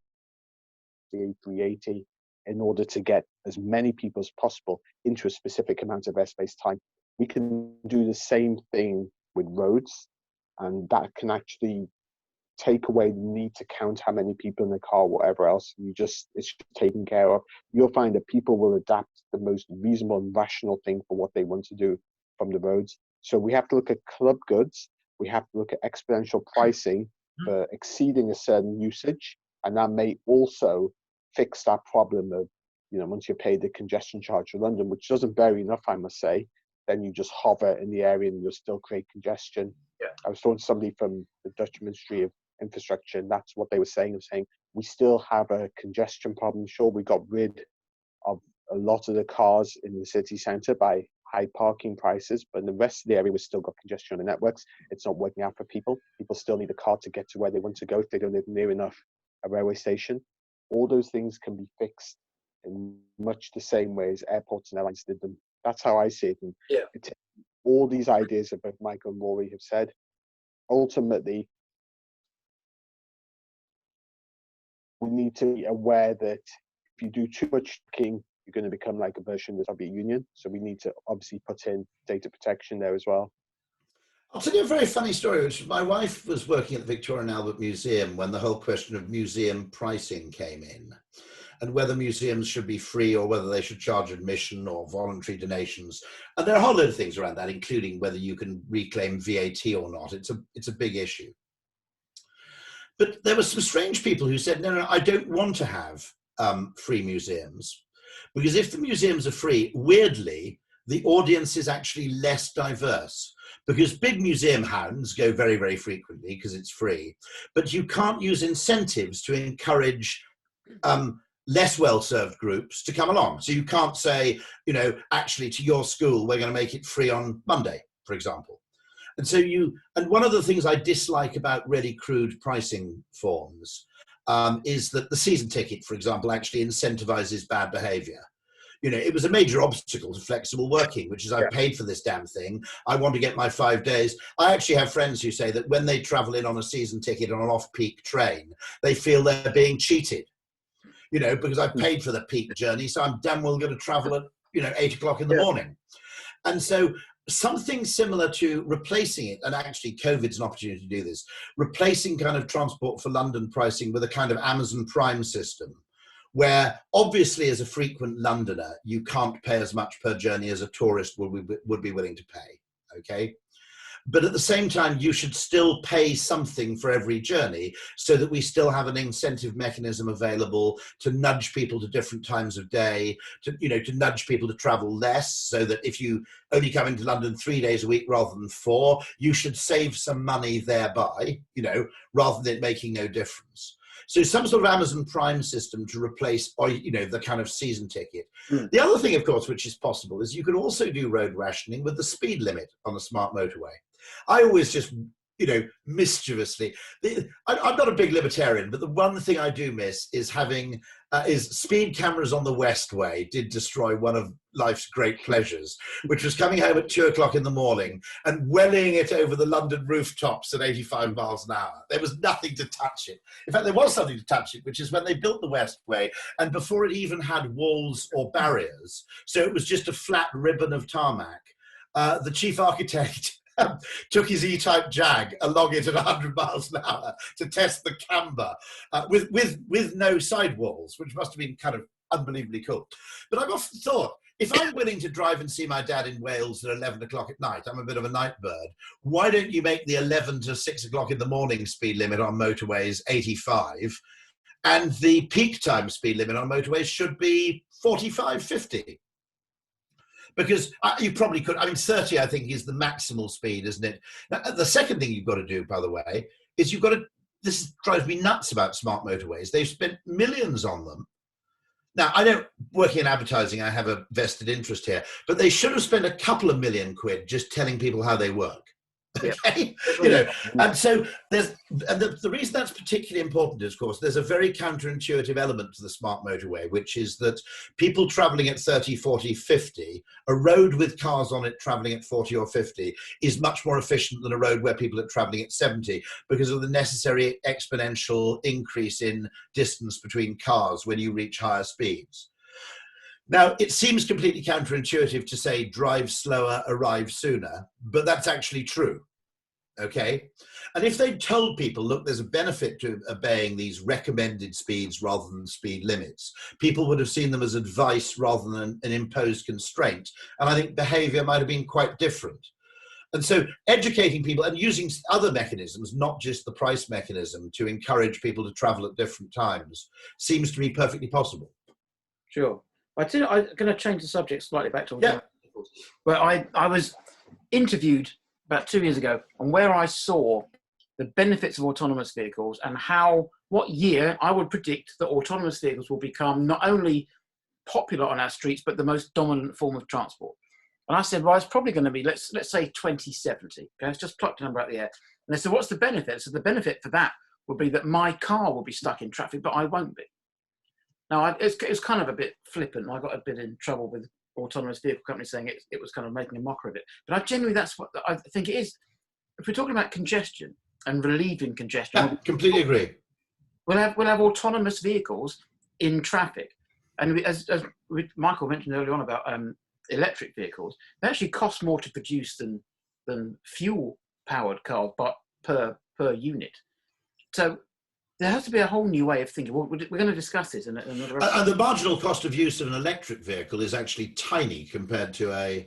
the A380, in order to get as many people as possible into a specific amount of airspace time. We can do the same thing with roads, and that can actually take away the need to count how many people in the car, whatever else. It's just taken care of. You'll find that people will adapt the most reasonable and rational thing for what they want to do from the roads. So we have to look at club goods. We have to look at exponential pricing for exceeding a certain usage, and that may also fix that problem of, once you pay the congestion charge for London, which doesn't vary enough, I must say, then you just hover in the area and you'll still create congestion. Yeah. I was talking to somebody from the Dutch Ministry of Infrastructure, and that's what they were saying. We still have a congestion problem. Sure, we got rid of a lot of the cars in the city centre by high parking prices, but in the rest of the area, we've still got congestion on the networks. It's not working out for people. People still need a car to get to where they want to go if they don't live near enough a railway station. All those things can be fixed in much the same way as airports and airlines did them. That's how I see it. And all these ideas that both Michael and Rory have said, ultimately, we need to be aware that if you do too much tracking, you're going to become like a version of the Soviet Union. So we need to obviously put in data protection there as well. I'll tell you a very funny story, which my wife was working at the Victoria and Albert Museum when the whole question of museum pricing came in, and whether museums should be free or whether they should charge admission or voluntary donations. And there are a whole load of things around that, including whether you can reclaim VAT or not. It's a big issue. But there were some strange people who said, no, I don't want to have free museums, because if the museums are free, weirdly, the audience is actually less diverse, because big museum hounds go very, very frequently because it's free, but you can't use incentives to encourage less well-served groups to come along. So you can't say, actually to your school, we're going to make it free on Monday, for example. And so one of the things I dislike about really crude pricing forms is that the season ticket, for example, actually incentivizes bad behavior. it was a major obstacle to flexible working, which is I've paid for this damn thing. I want to get my 5 days. I actually have friends who say that when they travel in on a season ticket on an off-peak train, they feel they're being cheated, because I've paid for the peak journey, so I'm damn well going to travel at, 8 o'clock in the morning. And so something similar to replacing it, and actually COVID's an opportunity to do this, replacing kind of Transport for London pricing with a kind of Amazon Prime system, where obviously as a frequent Londoner, you can't pay as much per journey as a tourist would be willing to pay, okay? But at the same time, you should still pay something for every journey so that we still have an incentive mechanism available to nudge people to different times of day, to nudge people to travel less, so that if you only come into London 3 days a week rather than 4, you should save some money thereby, rather than it making no difference. So some sort of Amazon Prime system to replace, the kind of season ticket. The other thing, of course, which is possible is you could also do road rationing with the speed limit on a smart motorway. I always just, mischievously, I'm not a big libertarian, but the one thing I do miss is having, is speed cameras on the Westway did destroy one of life's great pleasures, which was coming home at 2 o'clock in the morning and welling it over the London rooftops at 85 miles an hour. There was nothing to touch it. In fact, there was something to touch it, which is when they built the Westway, and before it even had walls or barriers, so it was just a flat ribbon of tarmac, the chief architect took his E-Type Jag along it at 100 miles an hour to test the camber with no sidewalls, which must have been kind of unbelievably cool. But I've often thought, if I'm willing to drive and see my dad in Wales at 11 o'clock at night, I'm a bit of a night bird, why don't you make the 11 to 6 o'clock in the morning speed limit on motorways 85, and the peak time speed limit on motorways should be 45, 50? Because you probably could, 30, I think, is the maximal speed, isn't it? Now, the second thing you've got to do, by the way, is you've got to, this drives me nuts about smart motorways. They've spent millions on them. Now, I don't work in advertising, I have a vested interest here, but they should have spent a couple of million quid just telling people how they work. Okay, and so the reason that's particularly important is, of course, there's a very counterintuitive element to the smart motorway, which is that people traveling at 30, 40, 50, a road with cars on it traveling at 40 or 50 is much more efficient than a road where people are traveling at 70 because of the necessary exponential increase in distance between cars when you reach higher speeds. Now, it seems completely counterintuitive to say drive slower, arrive sooner, but that's actually true, okay? And if they told people, look, there's a benefit to obeying these recommended speeds rather than speed limits, people would have seen them as advice rather than an imposed constraint. And I think behavior might have been quite different. And so educating people and using other mechanisms, not just the price mechanism, to encourage people to travel at different times seems to be perfectly possible. Sure. I'm going to change the subject slightly back to where I was interviewed about 2 years ago on where I saw the benefits of autonomous vehicles and what year I would predict that autonomous vehicles will become not only popular on our streets, but the most dominant form of transport. And I said, well, it's probably going to be, let's say 2070. Okay, let's just pluck the number out of the air. And they said, what's the benefit? So the benefit for that would be that my car will be stuck in traffic, but I won't be. Now, it's kind of a bit flippant. I got a bit in trouble with autonomous vehicle companies saying it was kind of making a mockery of it. But genuinely, that's what I think it is. If we're talking about congestion and relieving congestion, I completely agree. We'll have autonomous vehicles in traffic, and as Michael mentioned earlier on about electric vehicles, they actually cost more to produce than fuel-powered cars, but per unit. So there has to be a whole new way of thinking. We're going to discuss this in another episode. And the marginal cost of use of an electric vehicle is actually tiny compared to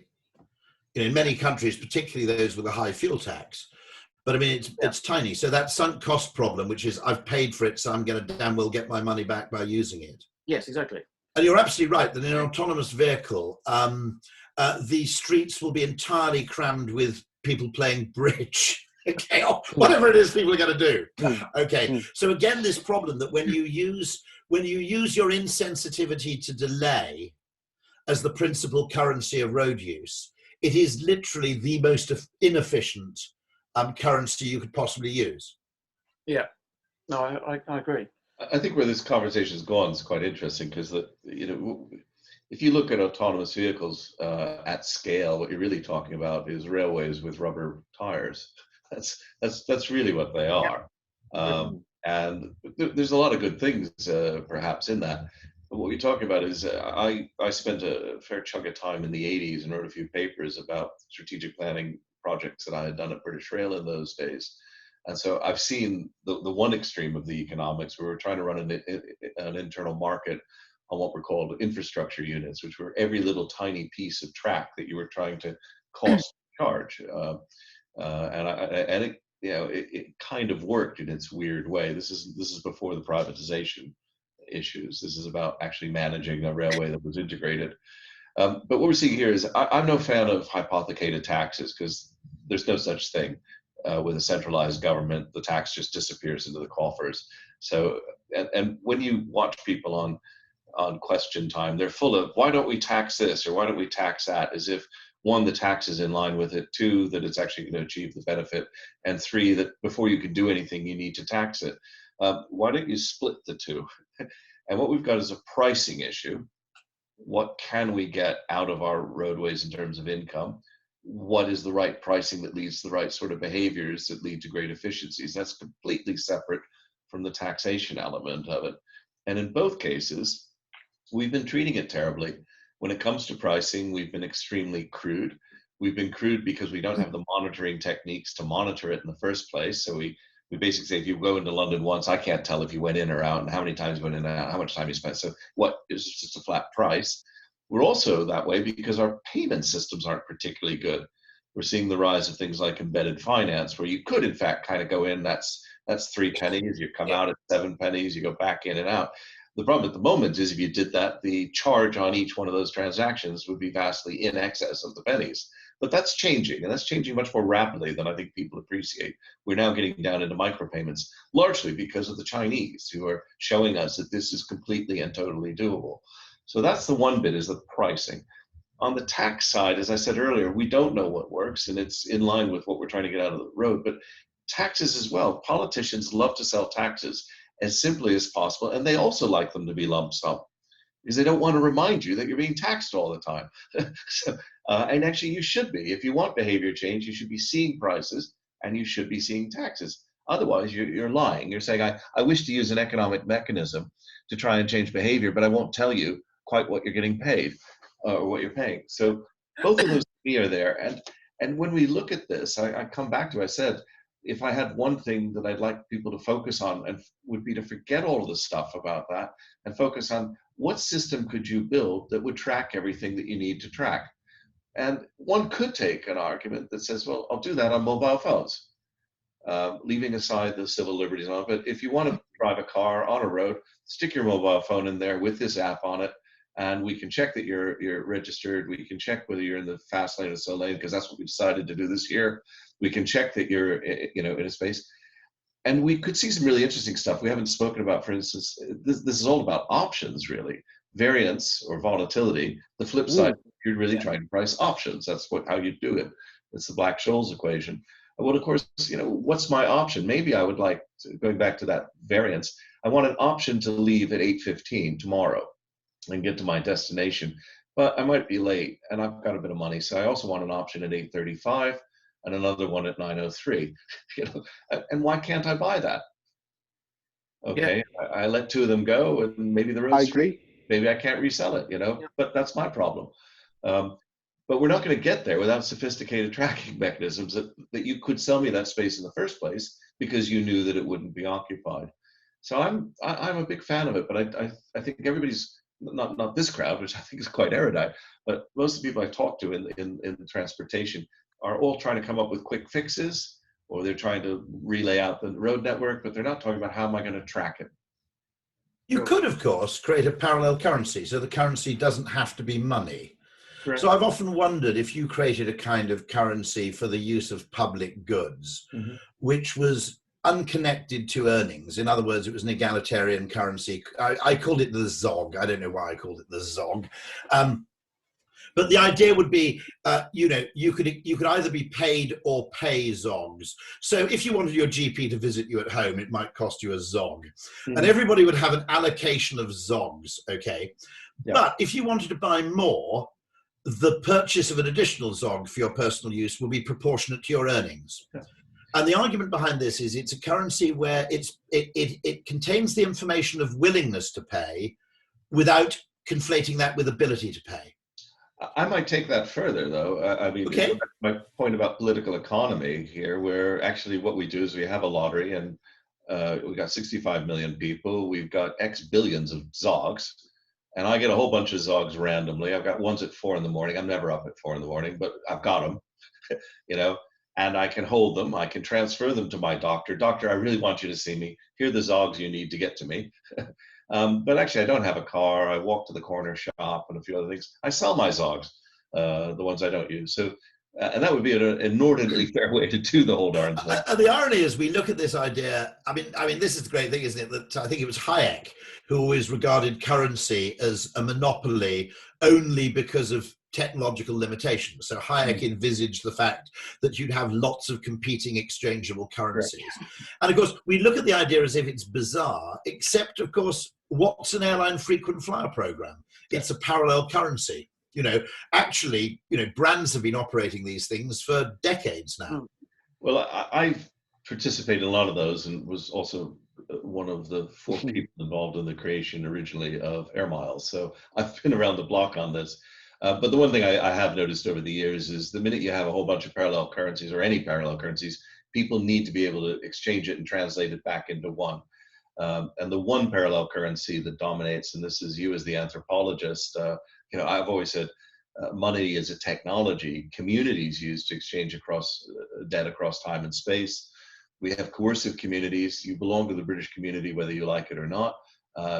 in many countries, particularly those with a high fuel tax. But I mean, it's tiny. So that sunk cost problem, which is I've paid for it, so I'm going to damn well get my money back by using it. Yes, exactly. And you're absolutely right that in an autonomous vehicle, the streets will be entirely crammed with people playing bridge. Okay, or whatever it is people are going to do. Okay, so again, this problem that when you use your insensitivity to delay as the principal currency of road use, it is literally the most inefficient currency you could possibly use. Yeah, no, I agree. I think where this conversation is going is quite interesting because if you look at autonomous vehicles at scale, what you're really talking about is railways with rubber tires. That's really what they are. And there's a lot of good things perhaps in that. But what you're talking about is I spent a fair chunk of time in the 80s and wrote a few papers about strategic planning projects that I had done at British Rail in those days. And so I've seen the one extreme of the economics where we're trying to run an internal market on what were called infrastructure units, which were every little tiny piece of track that you were trying to cost charge. And it, you know, it kind of worked in its weird way. This is before the privatization issues. This is about actually managing a railway that was integrated. But what we're seeing here is I'm no fan of hypothecated taxes because there's no such thing. With a centralized government, the tax just disappears into the coffers. So, and when you watch people on Question Time, they're full of, why don't we tax this or why don't we tax that, as if one, the tax is in line with it, two, that it's actually going to achieve the benefit, and three, that before you can do anything, you need to tax it. Why don't you split the two? And what we've got is a pricing issue. What can we get out of our roadways in terms of income? What is the right pricing that leads to the right sort of behaviors that lead to great efficiencies? That's completely separate from the taxation element of it. And in both cases, we've been treating it terribly. When it comes to pricing, we've been extremely crude. We've been crude because we don't have the monitoring techniques to monitor it in the first place. So we basically say, if you go into London once, I can't tell if you went in or out and how many times you went in and out, how much time you spent. So what is just a flat price? We're also that way because our payment systems aren't particularly good. We're seeing the rise of things like embedded finance, where you could, in fact, kind of go in, that's 3 pennies, you come out at 7 pennies, you go back in and out. The problem at the moment is if you did that, the charge on each one of those transactions would be vastly in excess of the pennies. But that's changing, and that's changing much more rapidly than I think people appreciate. We're now getting down into micropayments, largely because of the Chinese, who are showing us that this is completely and totally doable. So that's the one bit, is the pricing. On the tax side, as I said earlier, we don't know what works, and it's in line with what we're trying to get out of the road. But taxes as well. Politicians love to sell taxes as simply as possible, and they also like them to be lump sum, because they don't want to remind you that you're being taxed all the time. And actually, you should be. If you want behavior change, you should be seeing prices, and you should be seeing taxes. Otherwise, you're lying. You're saying, I wish to use an economic mechanism to try and change behavior, but I won't tell you quite what you're getting paid or what you're paying. So both of those to me are there. And when we look at this, I come back to, I said, if I had one thing that I'd like people to focus on, and would be to forget all of the stuff about that and focus on what system could you build that would track everything that you need to track. And one could take an argument that says, well, I'll do that on mobile phones, leaving aside the civil liberties on it. But if you want to drive a car on a road, stick your mobile phone in there with this app on it, and we can check that you're registered. We can check whether you're in the fast lane or slow lane, because that's what we decided to do this year. We can check that you're, in a space. And we could see some really interesting stuff we haven't spoken about. For instance, this is all about options, really. Variance or volatility. The flip side, you're really trying to price options. That's how you do it. It's the Black-Scholes equation. Well, of course, what's my option? Maybe I would like, going back to that variance, I want an option to leave at 8:15 tomorrow and get to my destination, but I might be late and I've got a bit of money. So I also want an option at 8:35 and another one at 9:03. And why can't I buy that? Okay, yeah. I let two of them go, and maybe the road's I agree. Maybe I can't resell it, but that's my problem. But we're not going to get there without sophisticated tracking mechanisms that you could sell me that space in the first place because you knew that it wouldn't be occupied. So I'm a big fan of it, but I think everybody's not this crowd, which I think is quite erudite, but most of the people I talk to in transportation are all trying to come up with quick fixes, or they're trying to relay out the road network, but they're not talking about how am I going to track it. You could, of course, create a parallel currency, so the currency doesn't have to be money. Correct. So I've often wondered if you created a kind of currency for the use of public goods, which was unconnected to earnings. In other words, it was an egalitarian currency. I called it the ZOG. I don't know why I called it the ZOG. But the idea would be, you could either be paid or pay ZOGs. So if you wanted your GP to visit you at home, it might cost you a ZOG. And everybody would have an allocation of ZOGs, okay? Yeah. But if you wanted to buy more, the purchase of an additional Zog for your personal use will be proportionate to your earnings. Yeah. And the argument behind this is it's a currency where it contains the information of willingness to pay without conflating that with ability to pay. I might take that further, though. I mean, Okay. my point about political economy here, where actually what we do is we have a lottery, and we got 65 million people. We've got X billions of Zogs, and I get a whole bunch of Zogs randomly. I've got ones at 4 in the morning. I'm never up at 4 in the morning, but I've got them, you know, and I can hold them. I can transfer them to my doctor. Doctor, I really want you to see me. Here are the Zogs you need to get to me. But actually, I don't have a car. I walk to the corner shop and a few other things. I sell my Zogs, the ones I don't use. So, and that would be an inordinately fair way to do the whole darn thing. And the irony is, we look at this idea. I mean, this is the great thing, isn't it? That I think it was Hayek who always regarded currency as a monopoly only because of technological limitations. So Hayek envisaged the fact that you'd have lots of competing exchangeable currencies. Right. And of course, we look at the idea as if it's bizarre, except of course, what's an airline frequent flyer program? It's a parallel currency. You know, actually, you know, brands have been operating these things for decades now. Well, I've participated in a lot of those and was also one of the 4 people involved in the creation originally of Air Miles. So I've been around the block on this. But the one thing I have noticed over the years is the minute you have a whole bunch of parallel currencies or any parallel currencies, people need to be able to exchange it and translate it back into one. And the one parallel currency that dominates, and this is you as the anthropologist, you know, I've always said money is a technology communities use to exchange across debt across time and space. We have coercive communities. You belong to the British community, whether you like it or not.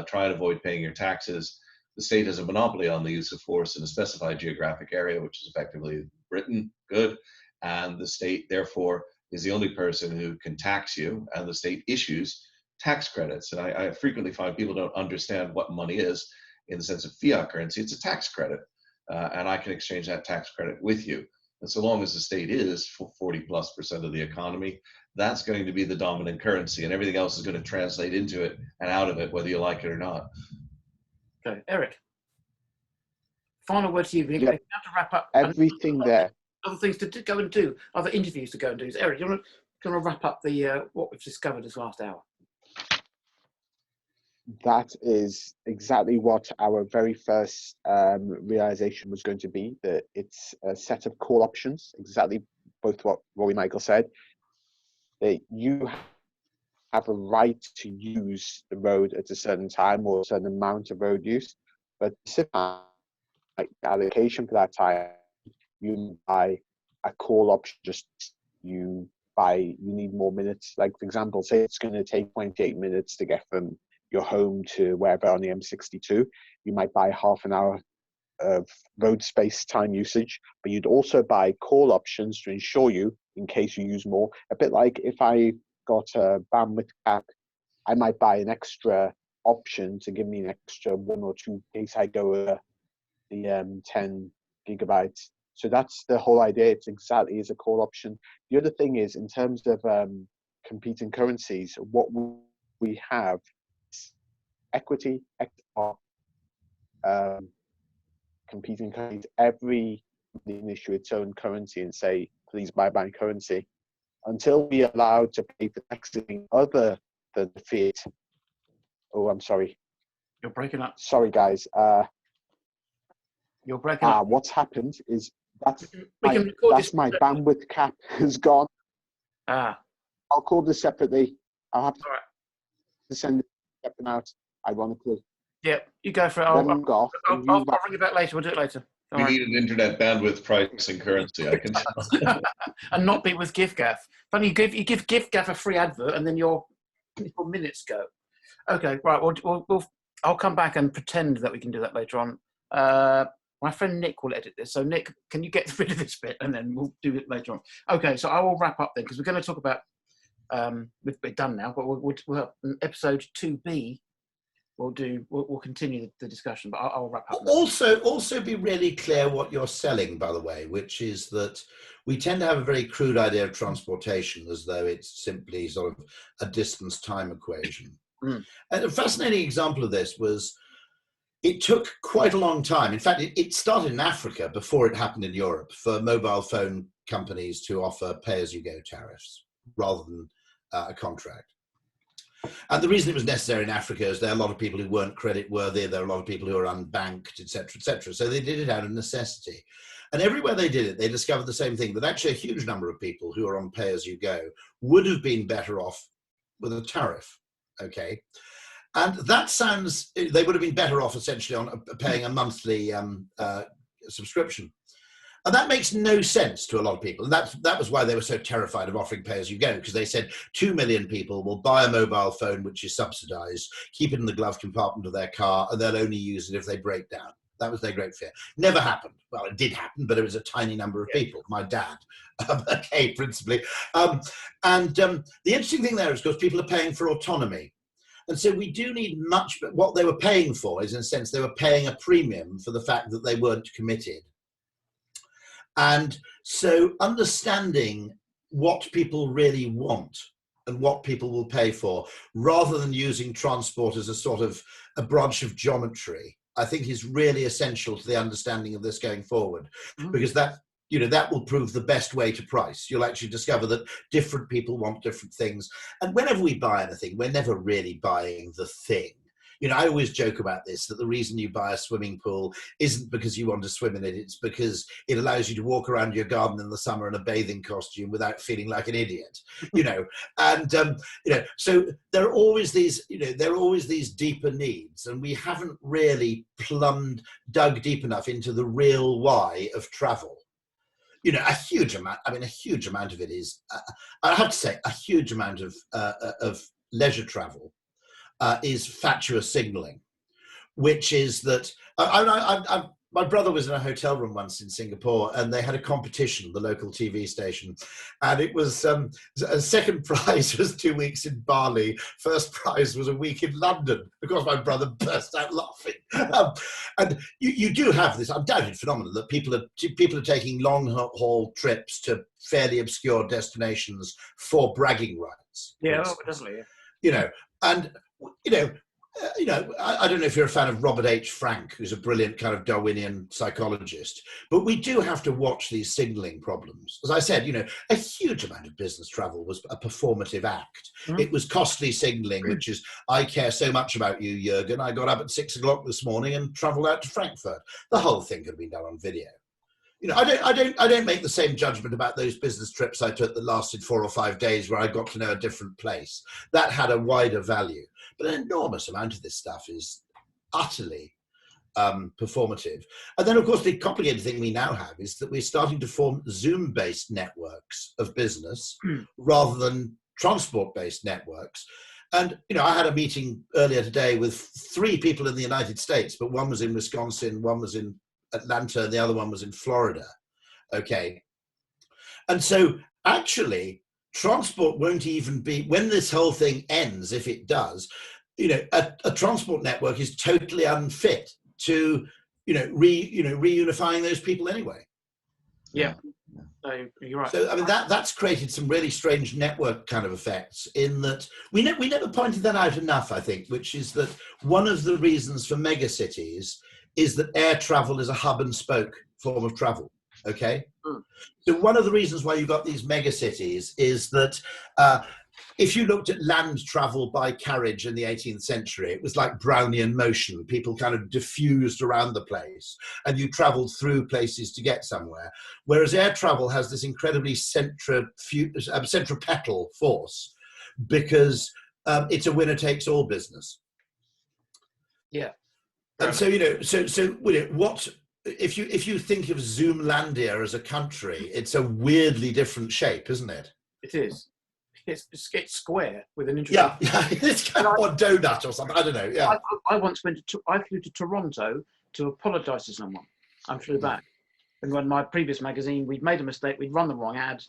Try and avoid paying your taxes. The state has a monopoly on the use of force in a specified geographic area, which is effectively Britain. Good. And the state, therefore, is the only person who can tax you, and the state issues tax credits. And I frequently find people don't understand what money is in the sense of fiat currency. It's a tax credit, and I can exchange that tax credit with you. And so long as the state is 40+% of the economy, that's going to be the dominant currency, and everything else is going to translate into it and out of it, whether you like it or not. Okay, Eric. Final word to you. We have to wrap up. Everything there. Other things to go and do, other interviews to go and do. So Eric, do you want to wrap up the what we've discovered this last hour? That is exactly what our very first realization was going to be, that it's a set of call options, exactly both what Rory Michael said, that you have a right to use the road at a certain time or a certain amount of road use, but like allocation for that time, you buy a call option, just you need more minutes. Like, for example, say it's going to take 28 minutes to get from your home to wherever on the M62, you might buy half an hour of road space time usage, but you'd also buy call options to ensure you, in case you use more. A bit like if I got a bandwidth cap, I might buy an extra option to give me an extra 1 or 2 in case I go the 10 gigabytes. So that's the whole idea. It's exactly as a call option. The other thing is, in terms of competing currencies, what we have equity, competing currencies. Every can issue its own currency and say, please buy my currency. Until we are allowed to pay for taxing other than the fiat. Oh, I'm sorry. You're breaking up. Sorry, guys. You're breaking up. What's happened is that's my bandwidth cap has gone. I'll call this separately. I'll have to send it separate out, ironically. Yeah, you go for it. I'll bring you back later. We'll do it later. We need an internet bandwidth pricing currency, I can tell. And not be with GiveGaff. Funny, you give GiveGaff a free advert and then your minutes go. Okay, right. I'll come back and pretend that we can do that later on. My friend Nick will edit this. So Nick, can you get rid of this bit and then we'll do it later on. Okay, so I will wrap up then because we're going to talk about, we're done now, but we'll episode 2B. We'll continue the discussion, but I'll wrap up. Also be really clear what you're selling, by the way, which is that we tend to have a very crude idea of transportation as though it's simply sort of a distance time equation. And a fascinating example of this was it took quite a long time. In fact, it started in Africa before it happened in Europe for mobile phone companies to offer pay-as-you-go tariffs rather than a contract. And the reason it was necessary in Africa is there are a lot of people who weren't credit worthy. There are a lot of people who are unbanked, et cetera, et cetera. So they did it out of necessity. And everywhere they did it, they discovered the same thing, that actually a huge number of people who are on pay-as-you-go would have been better off with a tariff, okay? And that sounds, they would have been better off essentially on paying a monthly subscription. And that makes no sense to a lot of people. And that was why they were so terrified of offering pay-as-you-go, because they said 2 million people will buy a mobile phone which is subsidized, keep it in the glove compartment of their car, and they'll only use it if they break down. That was their great fear. Never happened. Well, it did happen, but it was a tiny number of people. My dad, okay, principally. The interesting thing there is, of course, people are paying for autonomy. And so we do need much, but what they were paying for is, in a sense, they were paying a premium for the fact that they weren't committed. And so understanding what people really want and what people will pay for, rather than using transport as a sort of a branch of geometry, I think is really essential to the understanding of this going forward, because that will prove the best way to price. You'll actually discover that different people want different things. And whenever we buy anything, we're never really buying the thing. I always joke about this, that the reason you buy a swimming pool isn't because you want to swim in it, it's because it allows you to walk around your garden in the summer in a bathing costume without feeling like an idiot, so there are always these, deeper needs, and we haven't really dug deep enough into the real why of travel. A huge amount of it is, I have to say, a huge amount of leisure travel is fatuous signaling, which is that my brother was in a hotel room once in Singapore, and they had a competition, the local TV station, and it was a second prize was 2 weeks in Bali, first prize was a week in London. Of course, my brother burst out laughing. And you do have this undoubted phenomenon that people are taking long haul trips to fairly obscure destinations for bragging rights. Yeah, definitely. Yeah. I don't know if you're a fan of Robert H. Frank, who's a brilliant kind of Darwinian psychologist, but we do have to watch these signaling problems. As I said, a huge amount of business travel was a performative act. It was costly signaling, which is, I care so much about you, Jürgen. I got up at 6 o'clock this morning and traveled out to Frankfurt. The whole thing could have been done on video. I don't make the same judgment about those business trips I took that lasted 4 or 5 days where I got to know a different place. That had a wider value. But an enormous amount of this stuff is utterly performative. And then, of course, the complicated thing we now have is that we're starting to form Zoom-based networks of business rather than transport-based networks. And, I had a meeting earlier today with 3 people in the United States, but one was in Wisconsin, one was in Atlanta, and the other one was in Florida. Okay. And so actually, transport won't even be, when this whole thing ends, if it does, a transport network is totally unfit to, reunifying those people anyway. Yeah. You're right. So, that's created some really strange network kind of effects, in that we never pointed that out enough, I think, which is that one of the reasons for megacities is that air travel is a hub and spoke form of travel. Okay. So one of the reasons why you've got these megacities is that if you looked at land travel by carriage in the 18th century, it was like Brownian motion. People kind of diffused around the place, and you traveled through places to get somewhere. Whereas air travel has this incredibly centripetal force, because it's a winner takes all business. Yeah. And so, what if you think of Zoomlandia as a country, it's a weirdly different shape, isn't it? It is. It's square with an interesting. Yeah, it's kind of a donut or something. I don't know. Yeah. I once I flew to Toronto to apologise to someone and flew back. And when my previous magazine, we'd made a mistake. We'd run the wrong ad,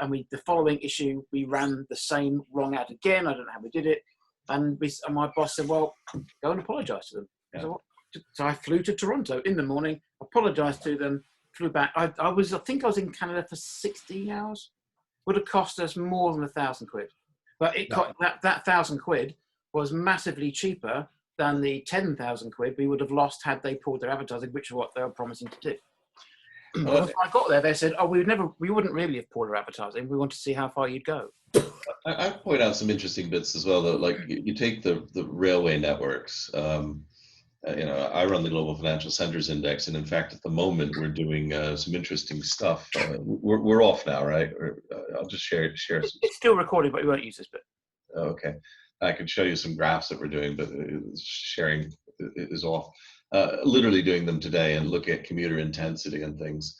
and the following issue we ran the same wrong ad again. I don't know how we did it. And my boss said, "Well, go and apologise to them." Yeah. So I flew to Toronto in the morning, apologised to them, flew back. I think I was in Canada for 16 hours. Would have cost us more than £1,000, but it got that £1,000 was massively cheaper than the 10,000 quid we would have lost had they pulled their advertising, which is what they were promising to do. Well, When I got there, they said, "Oh, we wouldn't really have pulled our advertising. We want to see how far you'd go." I point out some interesting bits as well, though. Like you take the railway networks. I run the Global Financial Centers Index, and in fact, at the moment, we're doing some interesting stuff. We're off now, right? I'll just share. It's still recorded, but we won't use this bit. Okay, I can show you some graphs that we're doing, but sharing is off. Literally doing them today and look at commuter intensity and things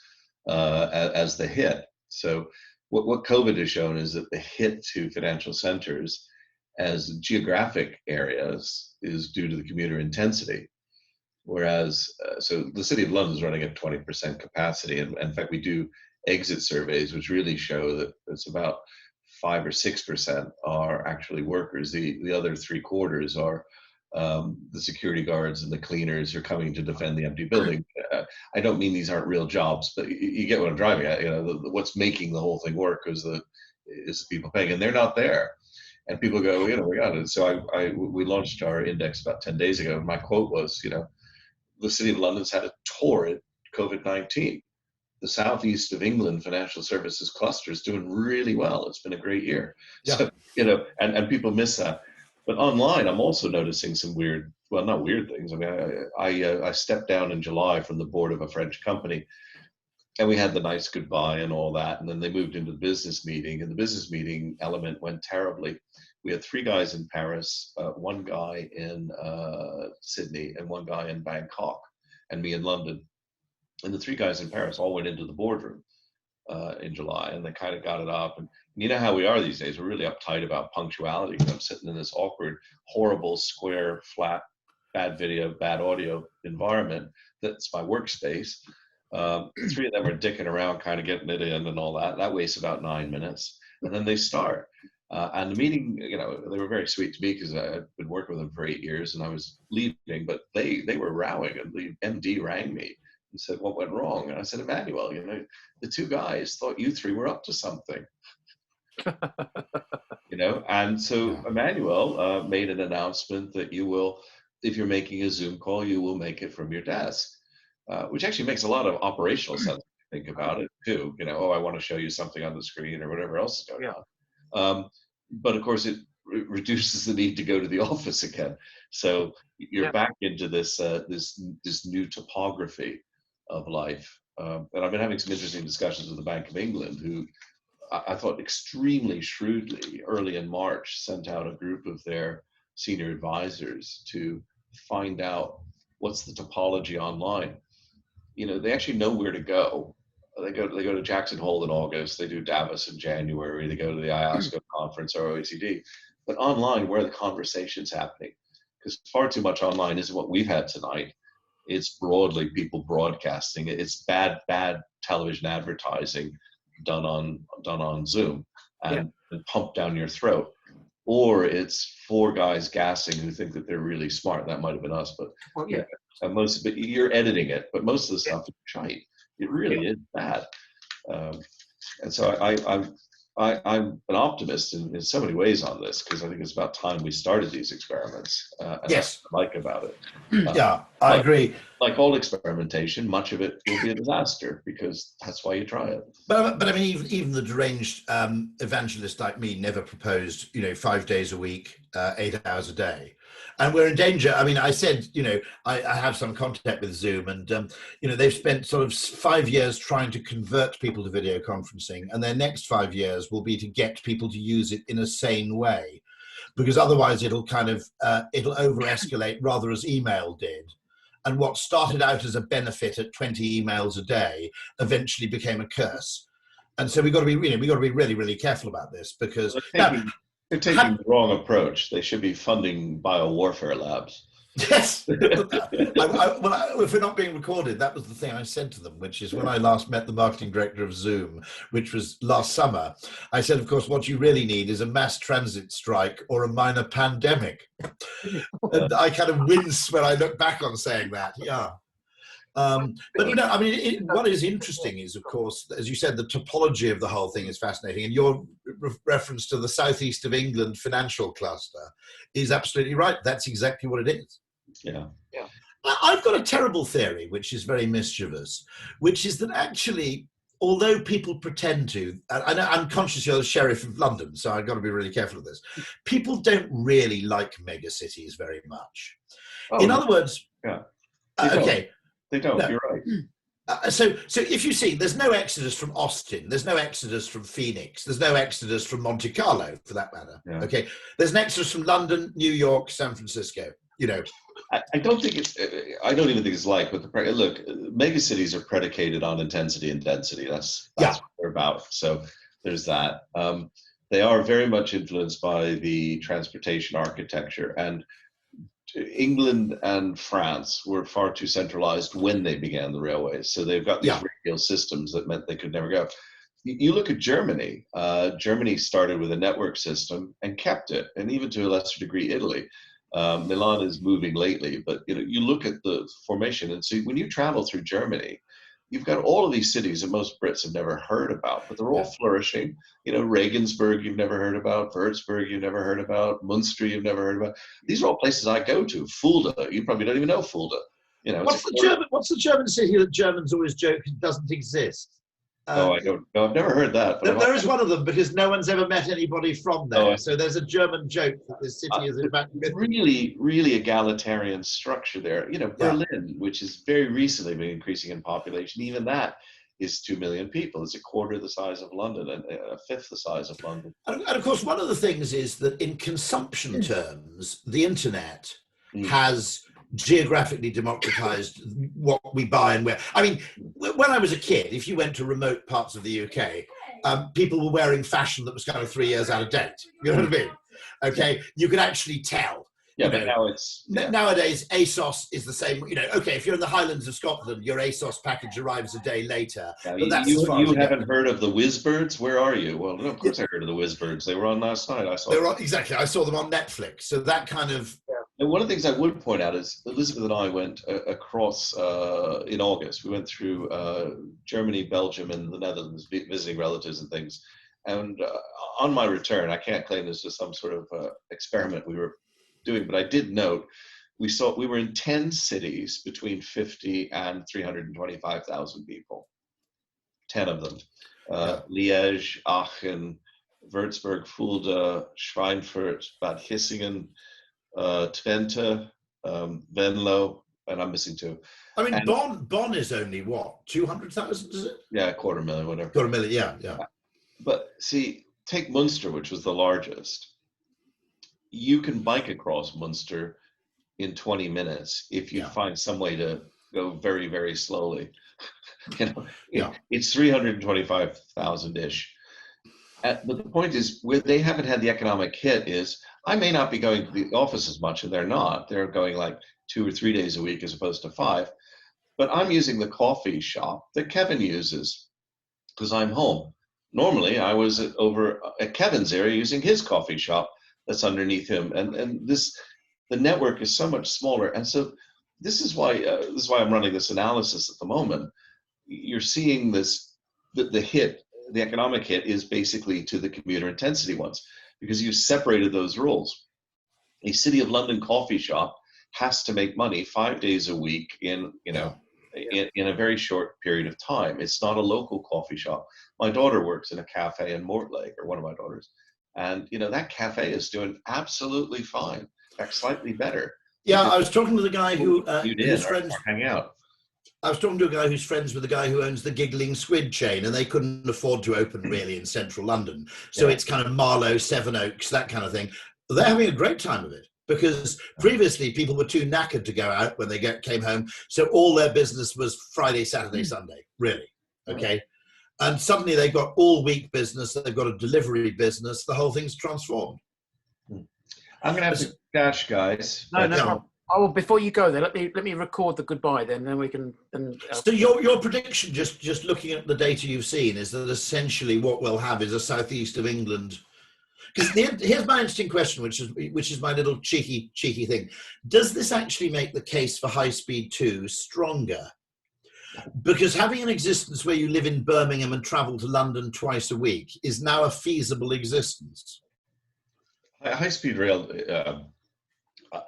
as the hit. So what COVID has shown is that the hit to financial centers as geographic areas is due to the commuter intensity. Whereas, so the City of London is running at 20% capacity. And in fact, we do exit surveys, which really show that it's about 5 or 6% are actually workers. The other 3/4 are the security guards and the cleaners who are coming to defend the empty building. I don't mean these aren't real jobs, but you get what I'm driving at. What's making the whole thing work is the people paying, and they're not there. And people go, we got it. So we launched our index about 10 days ago. And my quote was, the City of London's had a torrid COVID-19. The southeast of England financial services cluster is doing really well. It's been a great year. Yeah. So, and people miss that. But online, I'm also noticing some weird, well, not weird things. I mean, I stepped down in July from the board of a French company, and we had the nice goodbye and all that. And then they moved into the business meeting, and the business meeting element went terribly. We had 3 guys in Paris, 1 guy in Sydney, and 1 guy in Bangkok, and me in London. And the 3 guys in Paris all went into the boardroom in July, and they kind of got it up. And you know how we are these days. We're really uptight about punctuality. I'm sitting in this awkward, horrible, square, flat, bad video, bad audio environment. That's my workspace. 3 of them are dicking around, kind of getting it in and all that. That wastes about 9 minutes. And then they start. And the meeting, they were very sweet to me because I had been working with them for 8 years and I was leaving, but they were rowing, and the MD rang me and said, "What went wrong?" And I said, "Emmanuel, the 2 guys thought you 3 were up to something." And so Emmanuel made an announcement that you will, if you're making a Zoom call, you will make it from your desk, which actually makes a lot of operational sense. Think about it too. I want to show you something on the screen or whatever else is going on. But of course, it reduces the need to go to the office again. So you're back into this this new topography of life. And I've been having some interesting discussions with the Bank of England, who I thought extremely shrewdly early in March sent out a group of their senior advisors to find out what's the topology online. They actually know where to go. They go to Jackson Hole in August. They do Davos in January. They go to the IOSCO conference or OECD. But online, where are the conversations happening? Because far too much online isn't what we've had tonight. It's broadly people broadcasting. It's bad television advertising done on Zoom and pumped down your throat. Or it's 4 guys gassing who think that they're really smart. That might have been us, but but you're editing it. But most of the stuff is shite. It really is bad. And so I'm an optimist in so many ways on this, because I think it's about time we started these experiments. And Yes. that's what I like about it. Yeah, I agree. Like all experimentation, much of it will be a disaster, because that's why you try it. But I mean, even the deranged evangelist like me never proposed, 5 days a week, 8 hours a day. And we're in danger. I mean, I said, I have some contact with Zoom, and, they've spent sort of 5 years trying to convert people to video conferencing, and their next 5 years will be to get people to use it in a sane way, because otherwise it'll kind of, it'll over-escalate rather as email did. And what started out as a benefit at 20 emails a day eventually became a curse. And so we've got to be really, really careful about this, because they're taking the wrong approach. They should be funding biowarfare labs. Yes. If we're not being recorded, that was the thing I said to them, which is when I last met the marketing director of Zoom, which was last summer, I said, of course, what you really need is a mass transit strike or a minor pandemic. And I kind of wince when I look back on saying that. Yeah. But what is interesting is, of course, as you said, the topology of the whole thing is fascinating, and your reference to the southeast of England financial cluster is absolutely right. That's exactly what it is. Yeah. I've got a terrible theory, which is very mischievous, which is that actually, although people pretend to, and I'm conscious you're the Sheriff of London, so I've got to be really careful of this, people don't really like mega cities very much. Oh, In other words, yeah. Okay. They don't. No. You're right. So if you see, there's no exodus from Austin, there's no exodus from Phoenix, there's no exodus from Monte Carlo, for that matter. Yeah. Okay, there's an exodus from London, New York, San Francisco. You know, I don't think it's. I don't even think it's like. But look, mega cities are predicated on intensity and density. That's what they're about. So there's that. They are very much influenced by the transportation architecture, and England and France were far too centralized when they began the railways. So they've got these radial systems that meant they could never go. You look at Germany. Germany started with a network system and kept it, and even to a lesser degree, Italy. Milan is moving lately, but you look at the formation, and so when you travel through Germany, you've got all of these cities that most Brits have never heard about, but they're all flourishing. Regensburg you've never heard about, Würzburg you've never heard about, Munster you've never heard about. These are all places I go to. Fulda, you probably don't even know Fulda. What's the German city that Germans always joke doesn't exist? I don't know. I've never heard that. But there is one of them because no one's ever met anybody from there. So there's a German joke that this city is in fact really, really egalitarian structure there. Berlin, which has very recently been increasing in population, even that is 2 million people. It's a quarter the size of London and a fifth the size of London. And of course, one of the things is that in consumption terms, the internet has geographically democratized what we buy and wear. I mean, when I was a kid, if you went to remote parts of the UK, people were wearing fashion that was kind of 3 years out of date. You know what I mean? Okay, you could actually tell. Yeah, but now it's... Nowadays, ASOS is the same. Okay, if you're in the Highlands of Scotland, your ASOS package arrives a day later. But that's you haven't heard of the Whizbirds? Where are you? Well, no, of course I heard of the Whizbirds. They were on last night. I saw them. Exactly. I saw them on Netflix. So that kind of... And one of the things I would point out is Elizabeth and I went across in August. We went through Germany, Belgium, and the Netherlands, visiting relatives and things. And on my return, I can't claim this was some sort of experiment we were doing, but I did note we were in 10 cities between 50 and 325,000 people. 10 of them: Liège, Aachen, Würzburg, Fulda, Schweinfurt, Bad Kissingen, Twente, Venlo, and I'm missing two. I mean, Bonn is only what, 200,000, is it? Yeah, 250,000, whatever. 250,000, yeah. But see, take Munster, which was the largest. You can bike across Munster in 20 minutes if you find some way to go very, very slowly. It's 325,000-ish. But the point is, where they haven't had the economic hit is, I may not be going to the office as much, and they're not. They're going like 2 or 3 days a week as opposed to 5. But I'm using the coffee shop that Kevin uses because I'm home. Normally, I was over at Kevin's area using his coffee shop that's underneath him, and the network is so much smaller. And so this is why I'm running this analysis at the moment. You're seeing this the hit. The economic hit is basically to the commuter intensity ones because you separated those roles. A City of London coffee shop has to make money 5 days a week in a very short period of time. It's not a local coffee shop. My daughter works in a cafe in Mortlake, or one of my daughters, and that cafe is doing absolutely fine. In fact, slightly better. Yeah, I was talking to the guy whose friends hang out. I was talking to a guy who's friends with the guy who owns the Giggling Squid chain, and they couldn't afford to open really in central London. So it's kind of Marlow, Sevenoaks, that kind of thing. They're having a great time of it because previously people were too knackered to go out when they came home. So all their business was Friday, Saturday, Sunday, really. Okay. And suddenly they've got all week business. They've got a delivery business. The whole thing's transformed. I'm going to have to dash, guys. No. Oh, before you go there, let me record the goodbye then we can. So your prediction, just looking at the data you've seen, is that essentially what we'll have is a southeast of England. Because here's my interesting question, which is my little cheeky thing. Does this actually make the case for High Speed 2 stronger? Because having an existence where you live in Birmingham and travel to London twice a week is now a feasible existence. High speed rail,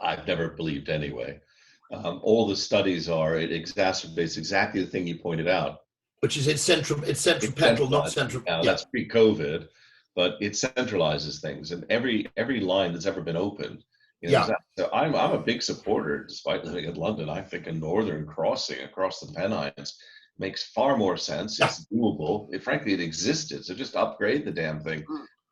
I've never believed anyway. All the studies are, it exacerbates exactly the thing you pointed out. Which is it's centripetal, not central. Now, Yeah. that's pre-COVID, but it centralizes things, and every line that's ever been opened. Yeah. So I'm a big supporter, despite living in London. I think a northern crossing across the Pennines makes far more sense. It's doable. Frankly, it existed. So just upgrade the damn thing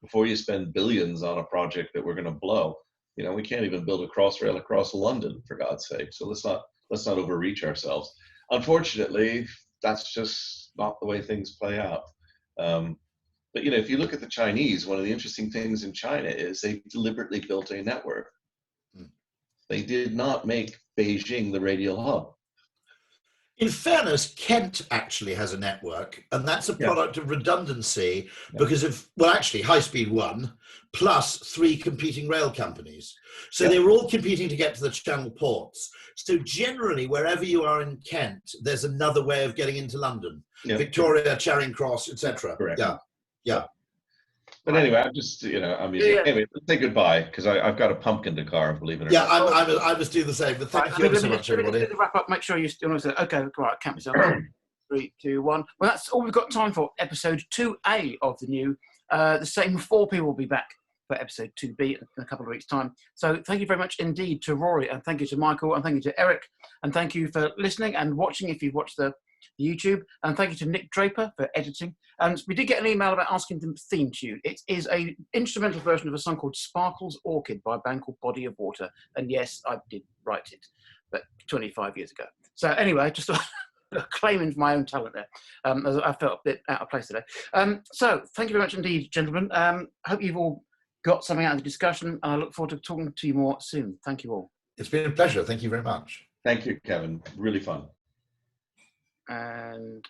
before you spend billions on a project that we're going to blow. We can't even build a crossrail across London, for God's sake. So let's not overreach ourselves. Unfortunately, that's just not the way things play out. But if you look at the Chinese, one of the interesting things in China is they deliberately built a network. They did not make Beijing the radial hub. In fairness, Kent actually has a network, and that's a product of redundancy because of, actually, High Speed 1 plus 3 competing rail companies. So they were all competing to get to the Channel ports. So generally, wherever you are in Kent, there's another way of getting into London. Victoria, Charing Cross, etc. Correct. Yeah. But anyway, I'm just, anyway, let's say goodbye, because I've got a pumpkin to carve, believe it or not. I was doing the same, but thank you ever so much, everybody. Let me wrap up, make sure you still say, okay, right, count myself. 3, 2, 1. Well, that's all we've got time for episode 2A of the new. The same 4 people will be back for episode 2B in a couple of weeks' time. So thank you very much indeed to Rory, and thank you to Michael, and thank you to Eric, and thank you for listening and watching if you've watched the YouTube, and thank you to Nick Draper for editing. And we did get an email about asking them theme tune. It is an instrumental version of a song called Sparkles Orchid by a band called Body of Water. And yes, I did write it, but 25 years ago. So anyway, just claiming my own talent there. As I felt a bit out of place today. So thank you very much indeed, gentlemen. Hope you've all got something out of the discussion, and I look forward to talking to you more soon. Thank you all. It's been a pleasure. Thank you very much. Thank you, Kevin. Really fun. And